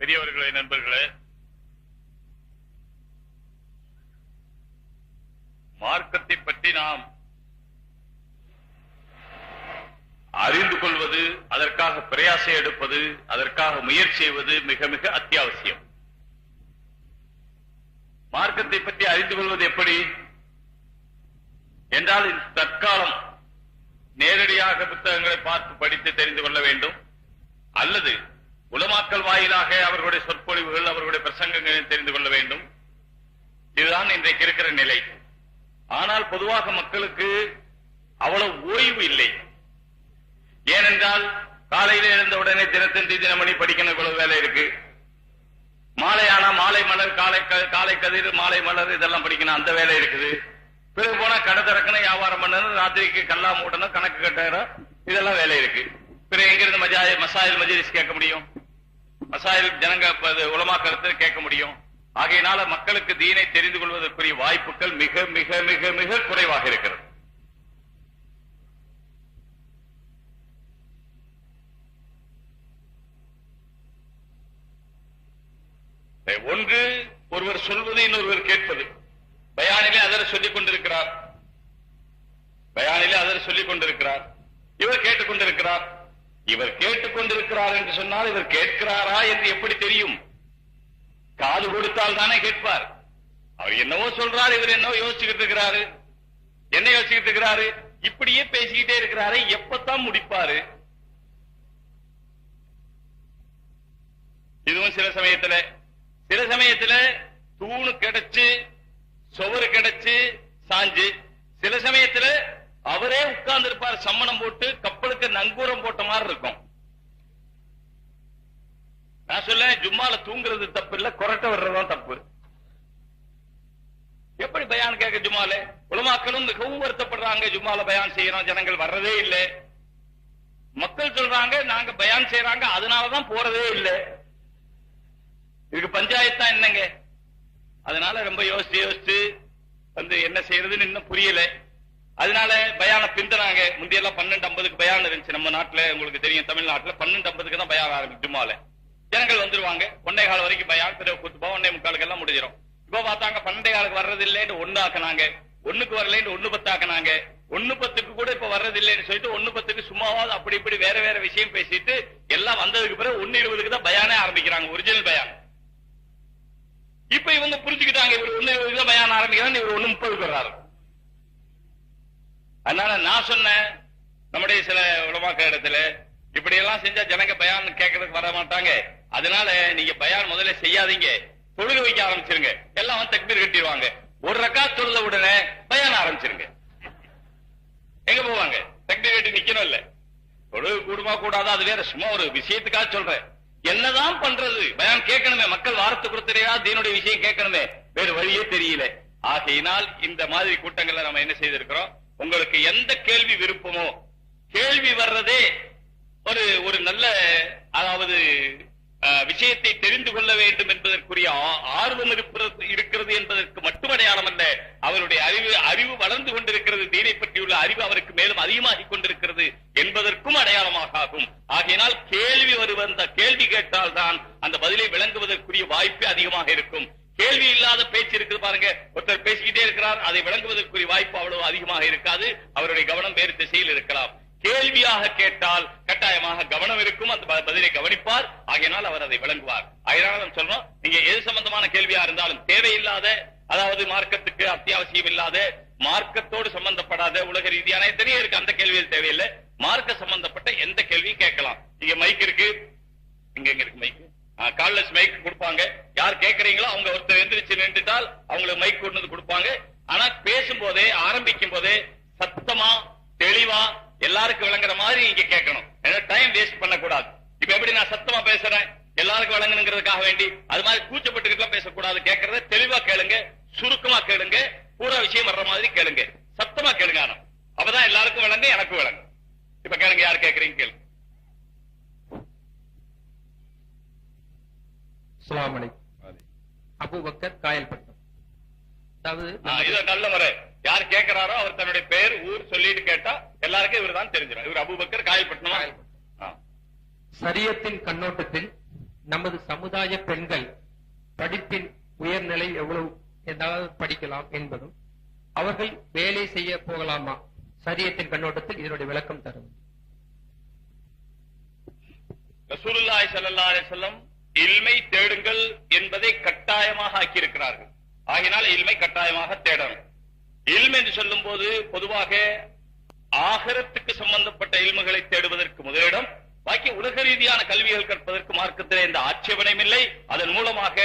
பெரியவர்களே, நண்பர்களே, மார்க்கத்தை பற்றி நாம் அறிந்து கொள்வது, அதற்காக பிரயாசை எடுப்பது, அதற்காக முயற்சி செய்வது மிக மிக அத்தியாவசியம். மார்க்கத்தை பற்றி அறிந்து கொள்வது எப்படி என்றால், தற்காலம் நேரடியாக புத்தகங்களை பார்த்து படித்து தெரிந்து கொள்ள வேண்டும், அல்லது உலமாக்கல் வாயிலாக அவர்களுடைய சொற்பொழிவுகள், அவர்களுடைய பிரசங்கங்களை தெரிந்து கொள்ள வேண்டும். இதுதான் இன்றைக்கு இருக்கிற நிலை. ஆனால் பொதுவாக மக்களுக்கு அவ்வளவு ஓய்வு இல்லை. ஏனென்றால் காலையில எழுந்தவுடனே தினத்தந்தி, தினமணி படிக்கணும், இவ்வளவு வேலை இருக்கு. மாலையானா மாலை மலர், காலை கதிர், மாலை மலர், இதெல்லாம் படிக்கணும், அந்த வேலை இருக்குது. பிறகு போனா கடை திறக்கணும், வியாபாரம் பண்ணணும், ராத்திரிக்கு கல்லா மூடணும், கணக்கு கட்டணும், இதெல்லாம் வேலை இருக்கு. பிறகு எங்கிருந்து மசாயில் மஜ்லிஸ் கேட்க முடியும்? மசாயில் ஜனங்க உலமா கருத்து கேட்க முடியும். ஆகையினால மக்களுக்கு தீனை தெரிந்து கொள்வதற்குரிய வாய்ப்புகள் மிக மிக மிக மிக குறைவாக இருக்கிறது. ஒன்று, ஒருவர் சொல்வது இன்னொருவர் கேட்பது. பயானிலே அதர் சொல்லிக் கொண்டிருக்கிறார், இவர் கேட்டுக் கொண்டிருக்கிறார். இவர் கேட்டுக் கொண்டிருக்கிறார் என்று சொன்னால் இவர் கேட்கிறாரா என்று எப்படி தெரியும்? காது கொடுத்தால் தானே கேட்பார். அவர் என்னவோ சொல்றாரு, இவர் என்னவோ யோசிச்சுக்கிட்டு இருக்கிறாரு. என்ன யோசிச்சுக்கிட்டு இருக்கிறாரு? இப்படியே பேசிக்கிட்டே இருக்கிறாரு, எப்பத்தான் முடிப்பாரு? இதுவும் சில சமயத்துல தூணு கிடைச்சு, சுவரு கிடைச்சு சாஞ்சு, சில சமயத்துல அவரே உட்கார்ந்து இருப்பார், சம்மணம் போட்டு கப்பலுக்கு நங்கூரம் போட்ட மாதிரி இருக்கும். நான் சொல்ல, ஜும்மால தூங்குறது தப்பு இல்ல, கொரட்டை வர்றதுதான் தப்பு. எப்படி பயான் கேட்க ஜும்மால? உலமாக்களும் மிகவும் வருத்தப்படுறாங்க, ஜும்மால பயான் செய்யறோம், ஜனங்கள் வர்றதே இல்லை. மக்கள் சொல்றாங்க, நாங்க பயான் செய்யறாங்க, அதனாலதான் போறதே இல்லை. இதுக்கு பஞ்சாயத்து தான் என்னங்க? அதனால ரொம்ப யோசிச்சு என்ன செய்யறதுன்னு இன்னும் புரியல. அதனால பயான பிந்தனாங்க. முந்தையெல்லாம் 12:50 பயான் இருந்துச்சு நம்ம நாட்டுல. உங்களுக்கு தெரியும், தமிழ்நாட்டுல 12:50 தான் பயான் ஆரம்பிக்கும். ஜும்மால ஜனங்கள் வந்துருவாங்க, 1:15 வரைக்கும் பயான், பிறகு கூத்துப்பா 1:45 எல்லாம் முடிஞ்சிடும். இப்ப பார்த்தாங்க 12:15 வர்றது இல்லைன்னு 1 ஆக்கினாங்க, 1க்கு வரலன்னு 1:10 ஆக்கினாங்க, 1:10 கூட இப்ப வர்றது இல்லைன்னு சொல்லிட்டு 1:10 சும்மாவாது அப்படி இப்படி வேற வேற விஷயம் பேசிட்டு எல்லாம் வந்ததுக்கு பிறகு 1:20 தான் பயானே ஆரம்பிக்கிறாங்க, ஒரிஜினல் பயான். இப்ப இவங்க புரிஞ்சுக்கிட்டாங்க, இவர் 1:20 தான் பயான் ஆரம்பிக்கிறாங்க, இவர் 1:30 வர்றாரு. அதனால நான் சொன்னேன், நம்முடைய சில உலமாக்க இடத்துல இப்படி எல்லாம் செஞ்சா ஜனங்க பயான் கேட்கறதுக்கு வர மாட்டாங்க. அதனால நீங்க பயான் முதல்ல செய்யாதீங்க, தொழுகை வைக்க ஆரம்பிச்சிருங்க. எல்லாம் வந்து தக்பீர் கட்டிடுவாங்க. ஒரு ரக்காத் தொழுத உடனே பயான் ஆரம்பிச்சிருங்க. எங்க போவாங்க? தக்பீர் கட்டி நிக்கணும் இல்ல. தொழுகை கூடுமா கூடாதா அது வேற, சும்மா ஒரு விஷயத்துக்காக சொல்றேன். என்னதான் பண்றது? பயான் கேட்கணுமே, மக்கள் வாரத்துக்கு ஒருத்தரையா தீனுடைய விஷயம் கேட்கணுமே, வேறு வழியே தெரியல. ஆகையினால் இந்த மாதிரி கூட்டங்களை நம்ம என்ன செய்திருக்கிறோம், உங்களுக்கு எந்த கேள்வி விருப்பமோ, கேள்வி வர்றதே ஒரு நல்ல, அதாவது விஷயத்தை தெரிந்து கொள்ள வேண்டும் என்பதற்குரிய ஆர்வம் இருக்கிறது என்பதற்கு மட்டும் அடையாளம் அல்ல. அவருடைய அறிவு வளர்ந்து கொண்டிருக்கிறது, தீனை பற்றியுள்ள அறிவு அவருக்கு மேலும் அதிகமாகிக் கொண்டிருக்கிறது என்பதற்கும் அடையாளமாக ஆகும். ஆகையினால் கேள்வி வருவந்த கேள்வி கேட்டால் தான் அந்த பதிலை விளங்குவதற்குரிய வாய்ப்பு அதிகமாக இருக்கும். கேள்வி இல்லாத பேச்சு இருக்குது பாருங்க, ஒருத்தர் பேசிக்கிட்டே இருக்கிறார், அதை விளங்குவதற்குரிய வாய்ப்பு அவ்வளவு அதிகமாக இருக்காது. அவருடைய கவனம் வேறு திசையில் இருக்கலாம். கேள்வியாக கேட்டால் கட்டாயமாக கவனம் இருக்கும், அந்த பதிலை கவனிப்பார். ஆகையினால் அவர் அதை விளங்குவார். அதனால நம்ம சொல்றோம், நீங்க எது சம்பந்தமான கேள்வியா இருந்தாலும், தேவையில்லாத, அதாவது மார்க்கத்துக்கு அத்தியாவசியம் இல்லாத, மார்க்கத்தோடு சம்பந்தப்படாத, உலக ரீதியான எத்தனையோ இருக்கு, அந்த கேள்வியில் தேவையில்லை. மார்க்க சம்பந்தப்பட்ட எந்த கேள்வியும் கேட்கலாம். இங்க மைக் இருக்கு, இங்க இருக்கு மைக், கால்லஸ் மைக் கொடுப்பாங்க. யார் கேட்கறீங்களோ அவங்க ஒருத்தர் எந்திரிச்சு நின்றுட்டால் அவங்களுக்கு மைக் கொண்டு வந்து கொடுப்பாங்க. ஆனா பேசும்போதே, ஆரம்பிக்கும் போதே சத்தமா தெளிவா எல்லாருக்கும் விளங்குற மாதிரி இங்க கேட்கணும். டைம் வேஸ்ட் பண்ணக்கூடாது. இப்ப எப்படி நான் சத்தமா பேசுறேன், எல்லாருக்கும் விளங்கணுங்கிறதுக்காக வேண்டி அது மாதிரி கூச்சப்பட்டுக்கிட்டு பேசக்கூடாது. கேட்கறத தெளிவா கேளுங்க, சுருக்கமா கேளுங்க, பூரா விஷயம் வர்ற மாதிரி கேளுங்க, சத்தமா கேளுங்க. ஆனா அப்பதான் எல்லாருக்கும் விளங்கு, எனக்கும் விளங்கு. இப்ப கேளுங்க, யார் கேட்கறீங்க கேளுங்க. அஸ்ஸலாமு அலைக்கும். அபூபக்கர், காயல்பட்டம். அதாவது இது நல்ல முறை. யார் கேட்கிறாரோ அவர் தன்னுடைய பெயர், ஊர் சொல்லிட்டு கேட்டா எல்லாருக்கும் இவர் தான் தெரிஞ்சிடும். இவர் அபூபக்கர், காயல்பட்டம். சரியத்தின் கண்ணோட்டத்தில் நமது சமுதாய பெண்கள் படிப்பின் உயர்நிலை எவ்வளவு ஏதாவது படிக்கலாம் என்பதும் அவர்கள் வேலை செய்ய போகலாமா, சரியத்தின் கண்ணோட்டத்தில் இதனுடைய விளக்கம் தரும். ரசூலுல்லாஹி ஸல்லல்லாஹு அலைஹி வஸல்லம் இல்மை தேடுங்கள் என்பதை கட்டாயமாக ஆக்கியிருக்கிறார்கள். ஆகினால் இல்மை கட்டாயமாக தேடணும். இல்ம் என்று சொல்லும் போது பொதுவாக ஆகிரத்துக்கு சம்பந்தப்பட்ட இல்முகளை தேடுவதற்கு முதலிடம், பாக்கி உலக ரீதியான கல்விகள் கற்பதற்கு மார்க்கத்திலே எந்த ஆட்சேபனையும் இல்லை. அதன் மூலமாக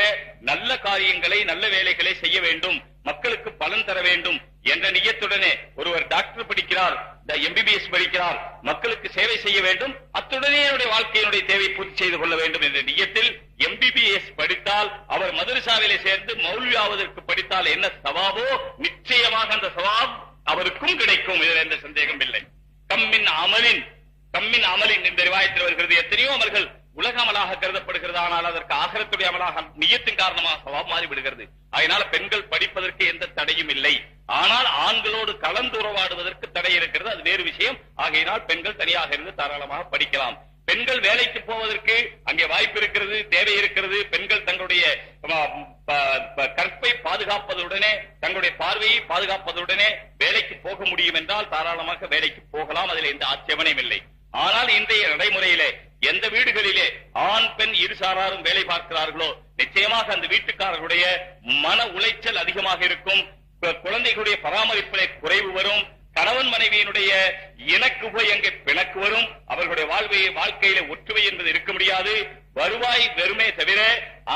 நல்ல காரியங்களை நல்ல வேலைகளை செய்ய வேண்டும், மக்களுக்கு பலன் தர வேண்டும் என்ற நியத்துடனே ஒருவர் டாக்டர் படிக்கிறார், MBBS படிக்கிறார், மக்களுக்கு சேவை செய்ய வேண்டும், அத்துடனே என்னுடைய வாழ்க்கையினுடைய தேவை பூர்த்தி செய்து கொள்ள வேண்டும் என்ற நியத்தில் MBBS படித்தால் அவர் மதரசாவிலே சேர்ந்து மௌல்வி ஆவதற்கு படித்தால் என்ன சவாபோ நிச்சயமாக அந்த சவாப் அவருக்கும் கிடைக்கும். இதில் எந்த சந்தேகம் இல்லை. கம்மின் அமலின் இந்த ரிவாயத்தில் வருகிறது. எத்தனையோ அமல்கள் உலக அமலாக கருதப்படுகிறது, ஆனால் அதற்கு ஆகிரத்துடைய அமலாக நியத்தின் காரணமாக சவாப் மாறிவிடுகிறது. அதனால பெண்கள் படிப்பதற்கு எந்த தடையும் இல்லை. ஆனால் ஆண்களோடு கலந்துறவாடுவதற்கு தடை இருக்கிறது, அது வேறு விஷயம். ஆகையினால் பெண்கள் தனியாக இருந்து தாராளமாக படிக்கலாம். பெண்கள் வேலைக்கு போவதற்கு அங்கே வாய்ப்பு இருக்கிறது, தேவை இருக்கிறது. பெண்கள் தங்களுடைய கற்பை பாதுகாப்பதுடனே தங்களுடைய பார்வையை பாதுகாப்பதுடனே வேலைக்கு போக முடியும் என்றால் தாராளமாக வேலைக்கு போகலாம், அதில் எந்த ஆட்சேபனையும் இல்லை. ஆனால் இன்றைய நடைமுறையிலே எந்த வீடுகளிலே ஆண் பெண் இரு சாராரும் வேலை பார்க்கிறார்களோ நிச்சயமாக அந்த வீட்டுக்காரர்களுடைய மன உளைச்சல் அதிகமாக இருக்கும், குழந்தைகளுடைய பராமரிப்பிலே குறைவு வரும், கணவன் மனைவியினுடைய இணக்கு போய் அங்கே பிணக்கு வரும், அவர்களுடைய வாழ்க்கையில ஒற்றுமை என்பது இருக்க முடியாது. வருவாய் வெறுமே தவிர,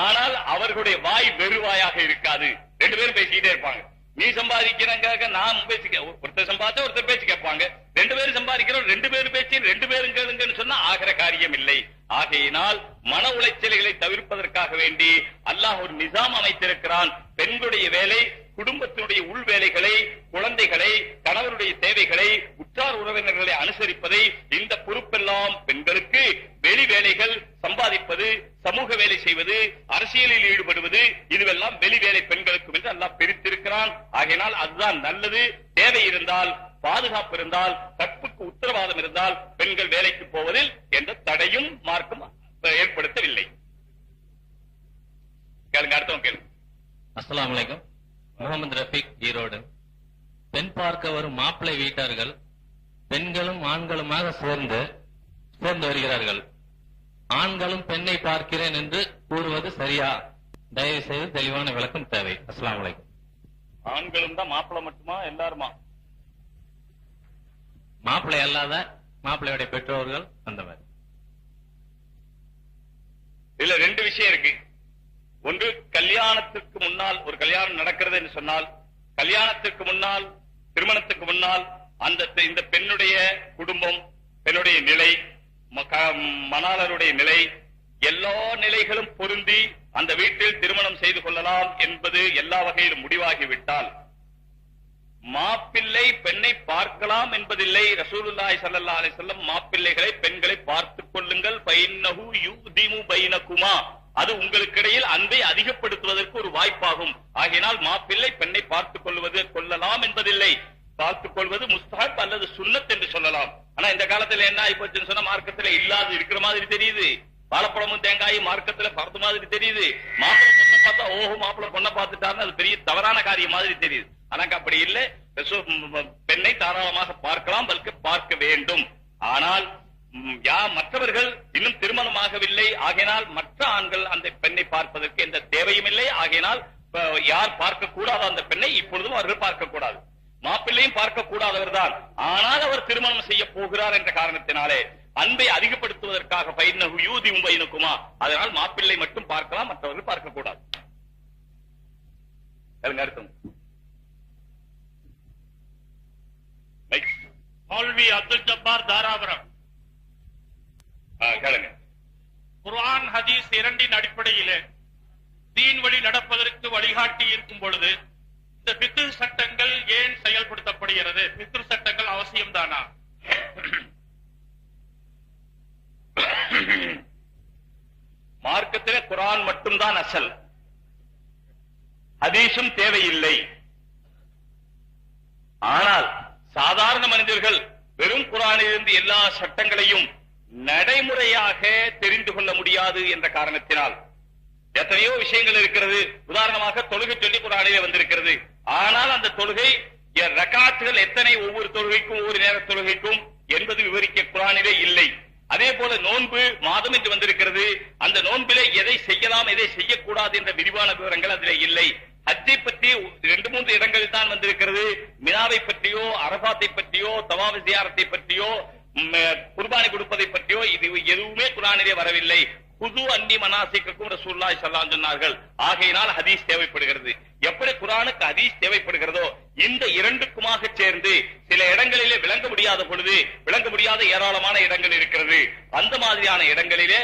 ஆனால் அவர்களுடைய வாய் வெறுவாயாக இருக்காது. ரெண்டு பேரும் பேசிக்கிட்டே இருப்பாங்க. நீ சம்பாதிக்கிறாங்க, நான் பேசிக்க, ஒருத்தர் சம்பாதிச்சா ஒருத்தர் பேச்சு கேட்பாங்க. ரெண்டு பேரும் சம்பாதிக்கிறோம், ரெண்டு பேரும் பேச்சு, ரெண்டு பேரும் கேளுங்கன்னு சொன்னா ஆகிற காரியம் இல்லை. ஆகையினால் மன உளைச்சல்களை தவிர்ப்பதற்காக வேண்டி அல்லாஹ் ஒரு நிசாம் அமைத்திருக்கிறான். பெண்களுடைய வேலை குடும்பத்தினுடைய உள் வேலைகளை, குழந்தைகளை, கணவருடைய தேவைகளை, உற்றார் உறவினர்களை அனுசரிப்பதை, இந்த பொறுப்பெல்லாம் பெண்களுக்கு. வெளி வேலைகள் சம்பாதிப்பது, சமூக வேலை செய்வது, அரசியலில் ஈடுபடுவது, இதுவெல்லாம் வெளி வேலை பெண்களுக்கு என்று அல்லாஹ் பிரித்திருக்கிறான். ஆகையினால் அதுதான் நல்லது. தேவை இருந்தால், பாதுகாப்பு இருந்தால், கற்புக்கு உத்தரவாதம் இருந்தால் பெண்கள் வேலைக்கு போவதில் எந்த தடையும் மார்க்கம் ஏற்படுத்தவில்லை. கேளுங்க, அடுத்தவங்க கேளுங்க. அஸ்ஸலாமு அலைக்கும். முகமது ரஃபீக், ஈரோடு. பெண் பார்க்க வரும் மாப்பிள்ளை வீட்டார்கள் பெண்களும் ஆண்களுமாக சேர்ந்து வருகிறார்கள். ஆண்களும் பெண்ணை பார்க்கிறேன் என்று கூறுவது சரியா? தயவு செய்து தெளிவான விளக்கம் தேவை. அஸ்ஸலாமு அலைக்கும். ஆண்களும் தான் மாப்பிள்ளை மட்டுமா, எல்லாருமா? மாப்பிள்ளை அல்லாத மாப்பிள்ளையுடைய பெற்றோர்கள் அந்த மாதிரி. இதுல ரெண்டு விஷயம் இருக்கு. ஒன்று, கல்யாணத்திற்கு முன்னால் ஒரு கல்யாணம் நடக்கிறது என்று சொன்னால், கல்யாணத்திற்கு முன்னால், திருமணத்துக்கு முன்னால் இந்த பெண்ணுடைய குடும்பம், பெண்ணுடைய நிலை, மணாளருடைய நிலை, எல்லா நிலைகளும் பொருந்தி அந்த வீட்டில் திருமணம் செய்து கொள்ளலாம் என்பது எல்லா வகையிலும் முடிவாகிவிட்டால் மாப்பிள்ளை பெண்ணை பார்க்கலாம் என்பதில்லை. ரசூலுல்லாஹி ஸல்லல்லாஹு அலைஹி வஸல்லம் மாப்பிள்ளைகளை பெண்களை பார்த்துக் கொள்ளுங்கள், பைன்னஹு யுதிமு பைனகுமா, அது உங்களுக்கிடையில் அன்பை அதிகப்படுத்துவதற்கு ஒரு வாய்ப்பாகும். ஆகையினால் மாப்பிள்ளை பெண்ணை பார்த்துக் கொள்ளலாம் என்பதில்லை. பார்த்துக் கொள்வது முஸ்தஹப் அல்லது சுன்னத் என்று சொல்லலாம். ஆனா இந்த காலத்துல என்ன ஆகி போச்சுன்னு சொன்னா, மார்க்கத்துல இல்லாது இருக்கிற மாதிரி தெரியுது. வாழைப்பழமும் தேங்காயும் மார்க்கத்துல பறந்து மாதிரி தெரியுது. மாப்பிள்ளை பொண்ணை பார்த்தா ஓஹோ மாப்பிள்ளை பொண்ணை பார்த்துட்டாருன்னு அது பெரிய தவறான காரியம் மாதிரி தெரியுது. ஆனா அப்படி இல்லை. பெண்ணை தாராளமாக பார்க்கலாம், பல்கி பார்க்க வேண்டும். ஆனால் மற்றவர்கள் இன்னும் திருமணமாகவில்லை, ஆகையினால் மற்ற ஆண்கள் அந்த பெண்ணை பார்ப்பதற்கு எந்த தேவையும் இல்லை. ஆகையினால் யார் பார்க்க கூடாத அந்த பெண்ணை இப்பொழுதும் அவர்கள் பார்க்க கூடாது. மாப்பிள்ளையும் பார்க்க கூடாதவர் தான். ஆனால் அவர் திருமணம் செய்ய போகிறார் என்ற காரணத்தினாலே அன்பை அதிகப்படுத்துவதற்காக பைன்னஹு யூதிமு பைனகுமா, அதனால் மாப்பிள்ளை மட்டும் பார்க்கலாம், மற்றவர்கள் பார்க்க கூடாது. அர்த்தம். மௌல்வி அப்துல் ஜப்பார் தாராபுரம். கேளுங்க. குர்ஆன் ஹதீஸ் இரண்டின் அடிப்படையிலே தீன் வழி நடப்பதற்கு வழிகாட்டி இருக்கும் பொழுது இந்த ஃபிக்ஹ் சட்டங்கள் ஏன் செயல்படுத்தப்படுகிறது? ஃபிக்ஹ் சட்டங்கள் அவசியம்தானா? மார்க்கத்திலே குர்ஆன் மட்டும்தான் அசல், ஹதீஸும் தேவையில்லை. ஆனால் சாதாரண மனிதர்கள் வெறும் குர்ஆனிலிருந்து எல்லா சட்டங்களையும் நடைமுறையாக தெரிந்து கொள்ள முடியாது என்ற காரணத்தினால். எத்தனையோ விஷயங்கள் இருக்கிறது. உதாரணமாக தொழுகை சொல்லி குர்ஆனிலே வந்திருக்கிறது. ஆனால் அந்த தொழுகை ரகாத்துகள் எத்தனை, ஒவ்வொரு தொழுகைக்கும் ஒவ்வொரு நேர தொழுகைக்கும் என்பது விவரிக்க குர்ஆனிலே இல்லை. அதே போல நோன்பு மாதம் என்று வந்திருக்கிறது. அந்த நோன்பிலே எதை செய்யலாம் எதை செய்யக்கூடாது என்ற விரிவான விவரங்கள் அதிலே இல்லை. ஹஜ்ஜை பற்றி 2-3 இடங்களில் தான் வந்திருக்கிறது. மினாவை பற்றியோ அரபாத்தை பற்றியோ தவாஃப் ஜியாரத்தை பற்றியோ குர்பானி கொடுப்பதை பற்றியோ இது எதுவுமே குர்ஆனிலே வரவில்லை. புது அன்னி மனாசிக்கும் ரசூலுல்லாஹி ஸல்லல்லாஹு அலைஹி சொன்னார்கள். ஆகையினால் ஹதீஸ் தேவைப்படுகிறது. எப்படி குர்ஆனுக்கு ஹதீஸ் தேவைப்படுகிறதோ இந்த இரண்டுக்குமாக சேர்ந்து சில இடங்களிலே விளங்க முடியாத பொழுது விளங்க முடியாத ஏராளமான இடங்கள் இருக்கிறது. அந்த மாதிரியான இடங்களிலே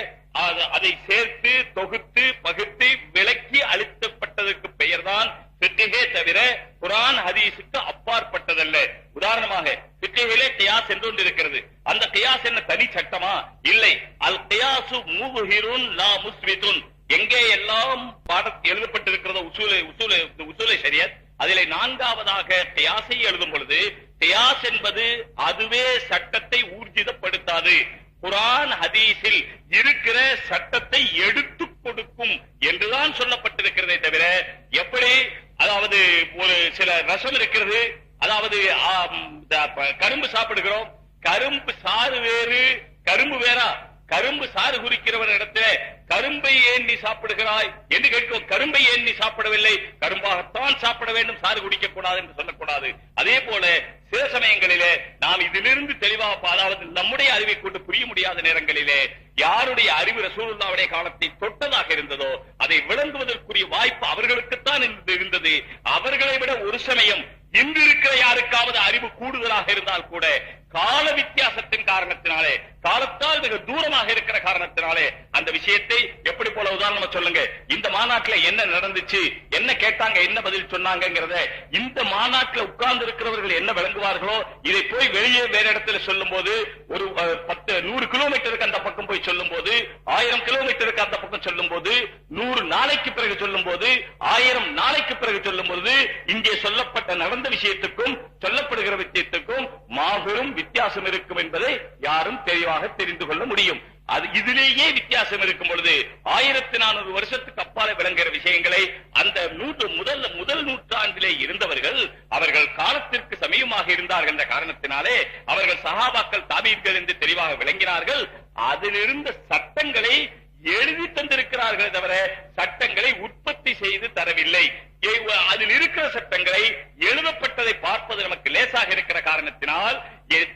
அதை சேர்த்து தொகுத்து பகுத்து விளக்கி அளிக்கப்பட்டதற்கு பெயர்தான் ஃபிக்ஹே தவிர குர்ஆன் ஹதீஸுக்கு அப்பாற்பட்டதல்ல. உதாரணமாக ஃபிக்ஹிலே கியாஸ் என்று ஒன்று இருக்கிறது. அந்த கியாஸ் என்ன தனி சட்டமா? இல்லை. அல் கியாசு முஹிருன் லா முஸ்பிதுன். எங்கே எல்லாம் பாடத்தில் எழுதப்பட்டிருக்கிறதோ உசூலே ஷரியத், அதிலே 4வதாக கியாஸை எழுதும் பொழுது கியாஸ் என்பது அதுவே சட்டத்தை ஊர்ஜிதப்படுத்தாது. குர்ஆன் ஹதீஸில் இருக்கிற சட்டத்தை எடுத்து கொடுக்கும் என்றுதான் சொல்லப்பட்டிருக்கிறதே தவிர, எப்படி அதாவது ஒரு சில ரசம் இருக்கிறது, அதாவது கரும்பு சாப்பிடுகிறோம், கரும்பு சாறு வேறு கரும்பு வேறா? கரும்பு சாறு குறிக்கிறவர் இடத்துல கரும்பை ஏன் நீ சாப்பிடுகிறாய் என்று கேட்கும். கரும்பை ஏன் நீ சாப்பிடவில்லை? கரும்பாகத்தான் சாப்பிட வேண்டும், சாறு குடிக்க கூடாது என்று சொல்லக்கூடாது. அதே போல சில சமயங்களிலே நாம் இதிலிருந்து தெளிவாக, அதாவது நம்முடைய அறிவை கொண்டு புரிய முடியாத நேரங்களிலே யாருடைய அறிவு ரசூலுல்லாஹ்வுடைய காலத்தை தொட்டதாக இருந்ததோ அதை விளங்குவதற்குரிய வாய்ப்பு அவர்களுக்குத்தான் இருந்தது. அவர்களை விட ஒரு சமயம் இன்று இருக்கிற யாருக்காவது அறிவு கூடுதலாக இருந்தால் கூட கால வித்தியாசத்தின் காரணத்தினாலே, காலத்தால் மிக தூரமாக இருக்கிற காரணத்தினாலே அந்த விஷயத்தை எப்படி போல உதாரணமா சொல்லுங்க. இந்த மாநாட்டில் என்ன நடந்துச்சு, என்ன கேட்டாங்க, என்ன பதில் சொன்னாங்கிறத இந்த மாநாட்டில் உட்கார்ந்து இருக்கிறவர்கள் என்ன விளங்குவார்களோ இதை போய் வெளியே வேற இடத்துல சொல்லும் போது, ஒரு 100 கிலோமீட்டருக்கு அந்த பக்கம் போய் சொல்லும் போது, 1000 கிலோமீட்டருக்கு அந்த பக்கம் சொல்லும் போது, 100 நாளைக்கு பிறகு சொல்லும் போது, 1000 நாளைக்கு பிறகு சொல்லும் போது, இங்கே சொல்லப்பட்ட நடந்த விஷயத்துக்கும் சொல்லப்படுகிற விஷயத்துக்கும் மாபெரும் வித்தியாசம் இருக்கும் என்பதை யாரும் தெளிவாக தெரிந்து கொள்ள முடியும். அது இதிலேயே வித்தியாசம் இருக்கும் பொழுது 1400 வருஷத்துக்கு அப்பாலே விளங்குகிற விஷயங்களை அந்த முதல் நூற்றாண்டிலே இருந்தவர்கள் அவர்கள் காலத்திற்கு சமயமாக இருந்தார்கள் என்ற காரணத்தினாலே அவர்கள் சஹாபாக்கள் தாபீன்கள் என்று தெளிவாக விளங்கினார்கள். அதிலிருந்த சட்டங்களை எழுதி தந்திருக்கிறார்களே தவிர சட்டங்களை உற்பத்தி செய்து தரவில்லை. அதில் இருக்கிற சட்டங்களை எழுதப்பட்டதை பார்ப்பது நமக்கு லேசாக இருக்கிற காரணத்தினால்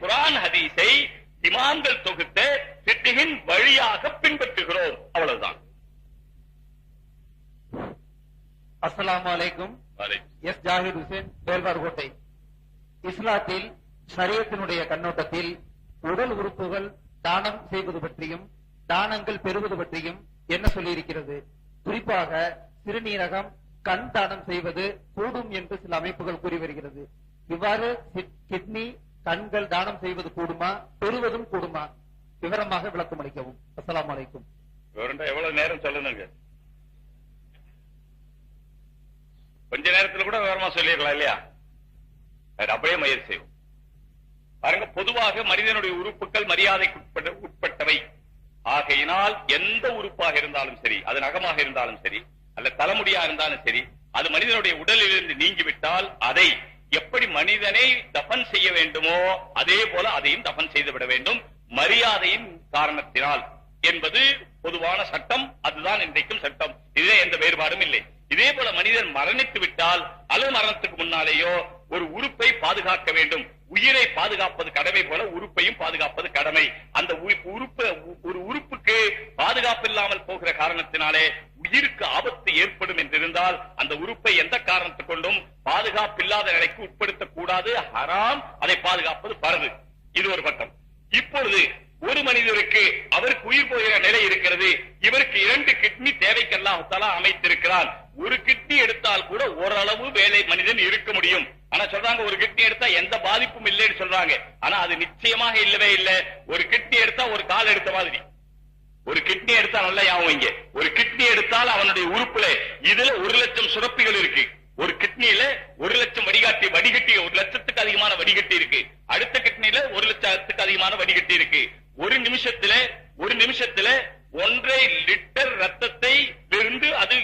குர்ஆன் ஹதீஸை இமாம்கள் தொகுத்த ஃபிக்ஹின் வழியாக பின்பற்றுகிறோம். அவ்வளவுதான். அஸ்ஸலாமு அலைக்கும். எஸ் ஜாகிர் ஹுசேன், வேல்வார்கோட்டை. இஸ்லாத்தில் ஷரியத்தினுடைய கண்ணோட்டத்தில் உடல் உறுப்புகள் தானம் செய்வது பற்றியும் தானங்கள் பெறுவது பற்றியும் என்ன சொல்லி இருக்கிறது? குறிப்பாக சிறுநீரகம், கண் தானம் செய்வது கூடும் என்று சில அமைப்புகள் கூறி வருகிறது. இவ்வாறு கிட்னி, கண்கள் தானம் செய்வது கூடுமா, பெறுவதும் கூடுமா? விவரமாக விளக்கம் அளிக்கவும். அஸ்ஸலாமு அலைக்கும். எவ்வளவு நேரம் சொல்லணுங்க? கொஞ்ச நேரத்தில் கூட விவரமா சொல்லிடலாம் இல்லையா? அப்படியே முயற்சி செய்வோம். பாருங்க, பொதுவாக மனிதனுடைய உறுப்புகள் மரியாதைக்கு உட்பட்டவை. ஆகையினால் எந்த உறுப்பாக இருந்தாலும் சரி, அது நகமாக இருந்தாலும் சரி, அல்ல தலைமுடியா இருந்தாலும் சரி, அது மனிதனுடைய உடலில் இருந்து நீங்கிவிட்டால் அதை எப்படி மனிதனை தஃபன் செய்ய வேண்டுமோ அதே போல அதையும் தஃபன் செய்து விட வேண்டும், மரியாதையின் காரணத்தினால் என்பது பொதுவான சட்டம். அதுதான் இன்றைக்கும் சட்டம். இதே எந்த வேறுபாடும் இல்லை. இதே போல மனிதன் மரணித்து விட்டால் அல்லது மரணத்துக்கு முன்னாலேயோ ஒரு உறுப்பை பாதுகாக்க வேண்டும். உயிரை பாதுகாப்பது கடமை போல உறுப்பையும் பாதுகாப்பது கடமை. அந்த ஒரு உறுப்புக்கு பாதுகாப்பு இல்லாமல் போகிற காரணத்தினாலே உயிருக்கு ஆபத்து ஏற்படும் என்றிருந்தால் அந்த உறுப்பை எந்த காரணத்தை கொண்டும் பாதுகாப்பு இல்லாத நிலைக்கு உட்படுத்தக் கூடாது. ஹராம். அதை பாதுகாப்பது பரது. இது ஒரு பட்டம். இப்பொழுது ஒரு மனிதருக்கு அவருக்கு உயிர் போகிற நிலை இருக்கிறது. இவருக்கு 2 கிட்னி தேவைக்கு அல்லாஹ் தஆலா அமைத்திருக்கிறான். ஒரு கிட்னி எடுத்தால் கூட ஓரளவு வேலை மனிதன் இருக்க முடியும். ஆனா சொல்றாங்க ஒரு கிட்னி எடுத்தா எந்த பாதிப்பும் இல்லைன்னு சொல்றாங்க. ஆனா அது நிச்சயமாக இல்லவே இல்லை. ஒரு கிட்னி எடுத்தா ஒரு கால் எடுத்த மாதிரி. ஒரு கிட்னி எடுத்தா நல்லா ஞாபகம் வைங்க. ஒரு கிட்னி எடுத்தால் அவனுடைய உறுப்புல இதுல 1 லட்சம் சுரப்பிகள் இருக்கு. ஒரு கிட்னியில 1 லட்சம் வடிகட்டி 1 லட்சத்துக்கு அதிகமான வடிகட்டி இருக்கு. அடுத்த கிட்னியில 1 லட்சத்துக்கு அதிகமான வடிகட்டி இருக்கு. ஒரு நிமிஷத்துல 1.5 லிட்டர் ரத்தத்தை இருந்து அது